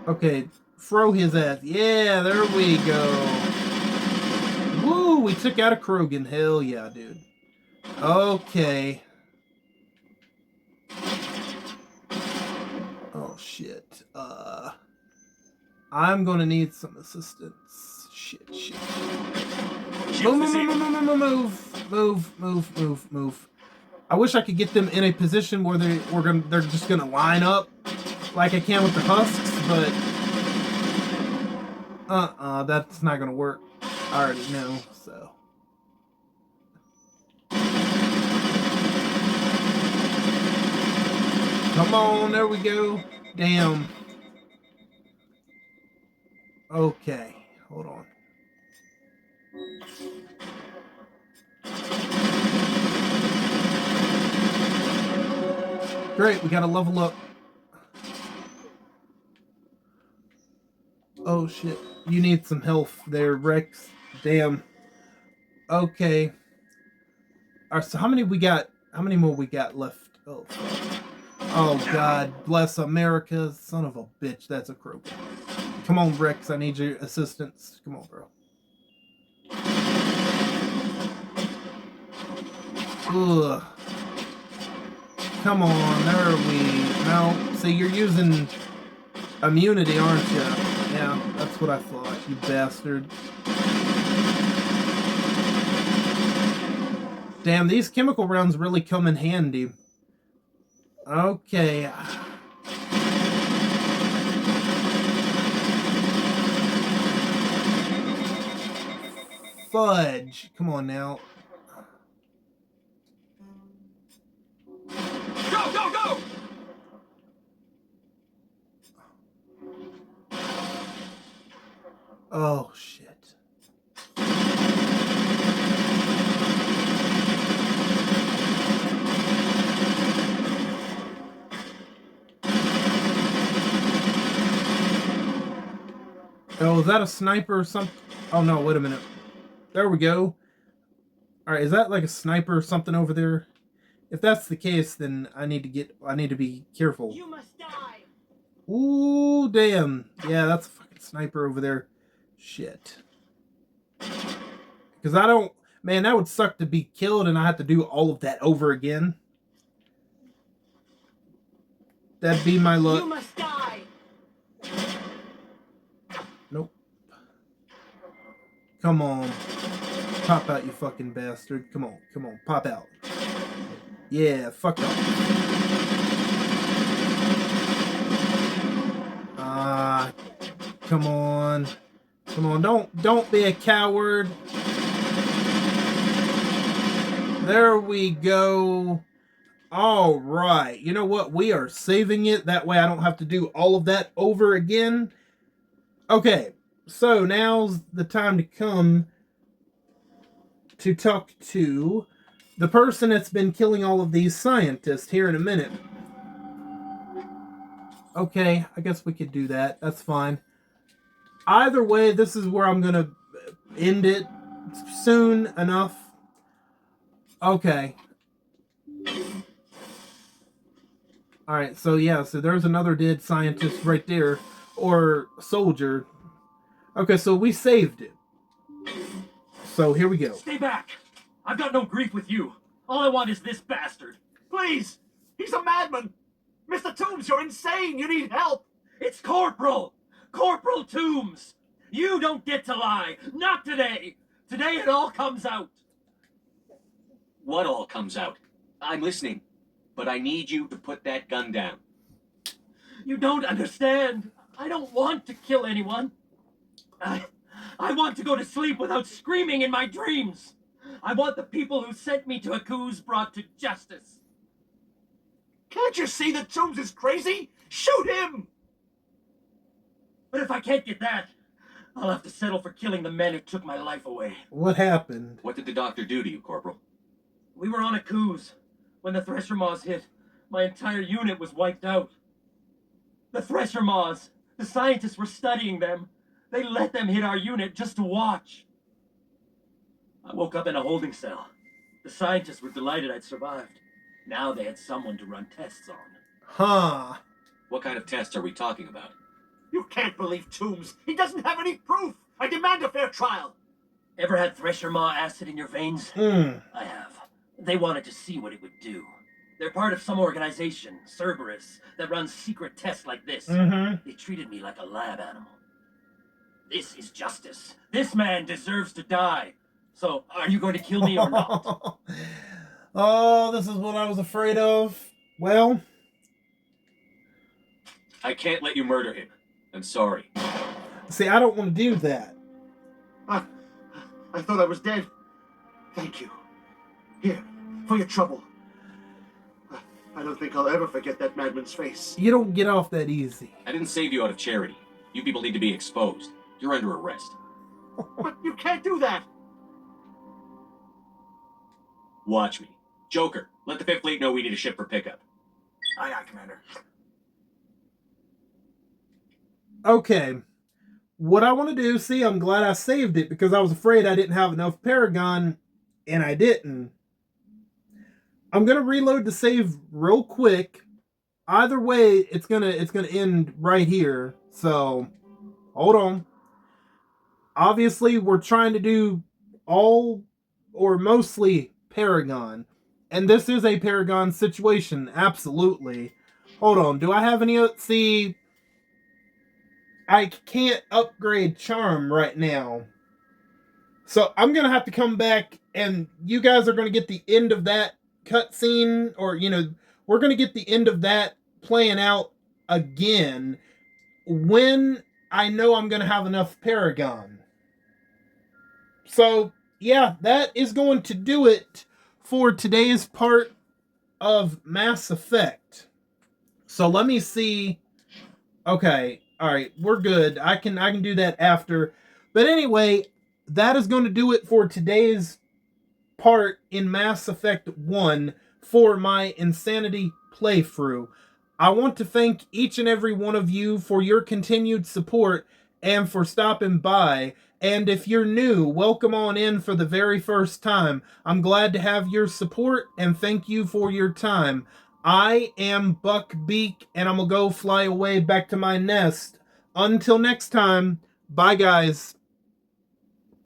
Okay, throw his ass. Yeah, there we go. Woo, we took out a Krogan. Hell yeah, dude. Okay. Oh, shit. I'm gonna need some assistance. shit. Move. I wish I could get them in a position where they're just gonna line up like I can with the husks, but that's not gonna work. I already know, so. Come on, there we go. Damn. Okay, hold on. Great, we gotta level up. Oh shit, you need some health there, Rex. Damn. Okay. Alright, so how many we got? How many more we got left? Oh, fuck. Oh God, bless America. Son of a bitch, that's a croak. Come on, Rex, I need your assistance. Come on, bro. Ugh. Come on, there we... No, see, you're using immunity, aren't you? Yeah, that's what I thought, you bastard. Damn, these chemical rounds really come in handy. Okay. Fudge. Come on now. Go! Oh, shit. Oh, is that a sniper or something? Oh, no, wait a minute. There we go. Alright, is that like a sniper or something over there? If that's the case, then I need to be careful. You must die. Ooh, damn. Yeah, that's a fucking sniper over there. Shit. Because I don't... Man, that would suck to be killed and I have to do all of that over again. That'd be my luck. You must die. Nope. Come on. Pop out, you fucking bastard. Come on. Pop out. Yeah, fuck off. Come on. Don't be a coward. There we go. All right. You know what? We are saving it. That way I don't have to do all of that over again. Okay. So now's the time to come to talk to the person that's been killing all of these scientists here in a minute. Okay, I guess we could do that. That's fine. Either way, this is where I'm going to end it soon enough. Okay. Alright, so yeah, so there's another dead scientist right there. Or soldier. Okay, so we saved it. So here we go. Stay back! I've got no grief with you. All I want is this bastard. Please! He's a madman! Mr. Toombs, you're insane! You need help! It's Corporal! Corporal Toombs! You don't get to lie! Not today! Today it all comes out! What all comes out? I'm listening. But I need you to put that gun down. You don't understand. I don't want to kill anyone. I want to go to sleep without screaming in my dreams. I want the people who sent me to Akuz brought to justice. Can't you see that Toombs is crazy? Shoot him! But if I can't get that, I'll have to settle for killing the men who took my life away. What happened? What did the doctor do to you, Corporal? We were on Akuz. When the Thresher Maws hit, my entire unit was wiped out. The Thresher Maws, the scientists were studying them. They let them hit our unit just to watch. I woke up in a holding cell. The scientists were delighted I'd survived. Now they had someone to run tests on. Huh. What kind of tests are we talking about? You can't believe Toombs. He doesn't have any proof. I demand a fair trial. Ever had Thresher Maw acid in your veins? I have. They wanted to see what it would do. They're part of some organization, Cerberus, that runs secret tests like this. They treated me like a lab animal. This is justice. This man deserves to die. So, are you going to kill me or not? Oh, this is what I was afraid of. Well, I can't let you murder him. I'm sorry. see, I don't want to do that. I thought I was dead. Thank you. Here, for your trouble. I don't think I'll ever forget that madman's face. You don't get off that easy. I didn't save you out of charity. You people need to be exposed. You're under arrest. But you can't do that! Watch me. Joker, let the 5th Fleet know we need a ship for pickup. Aye, aye, Commander. Okay. What I want to do, see, I'm glad I saved it because I was afraid I didn't have enough Paragon, and I didn't. I'm going to reload the save real quick. Either way, it's gonna end right here. So, hold on. Obviously, we're trying to do all or mostly Paragon. And this is a Paragon situation, absolutely. Hold on, do I have any... See, I can't upgrade Charm right now. So I'm going to have to come back, and you guys are going to get the end of that cutscene, or, we're going to get the end of that playing out again when I know I'm going to have enough Paragon. So, yeah, that is going to do it for today's part of Mass Effect. So let me see. Okay, all right, we're good. I can do that after. But anyway, that is going to do it for today's part in Mass Effect 1 for my Insanity playthrough. I want to thank each and every one of you for your continued support and for stopping by. And if you're new, welcome on in for the very first time. I'm glad to have your support and thank you for your time. I am Buck Beak, and I'm gonna go fly away back to my nest. Until next time, bye guys.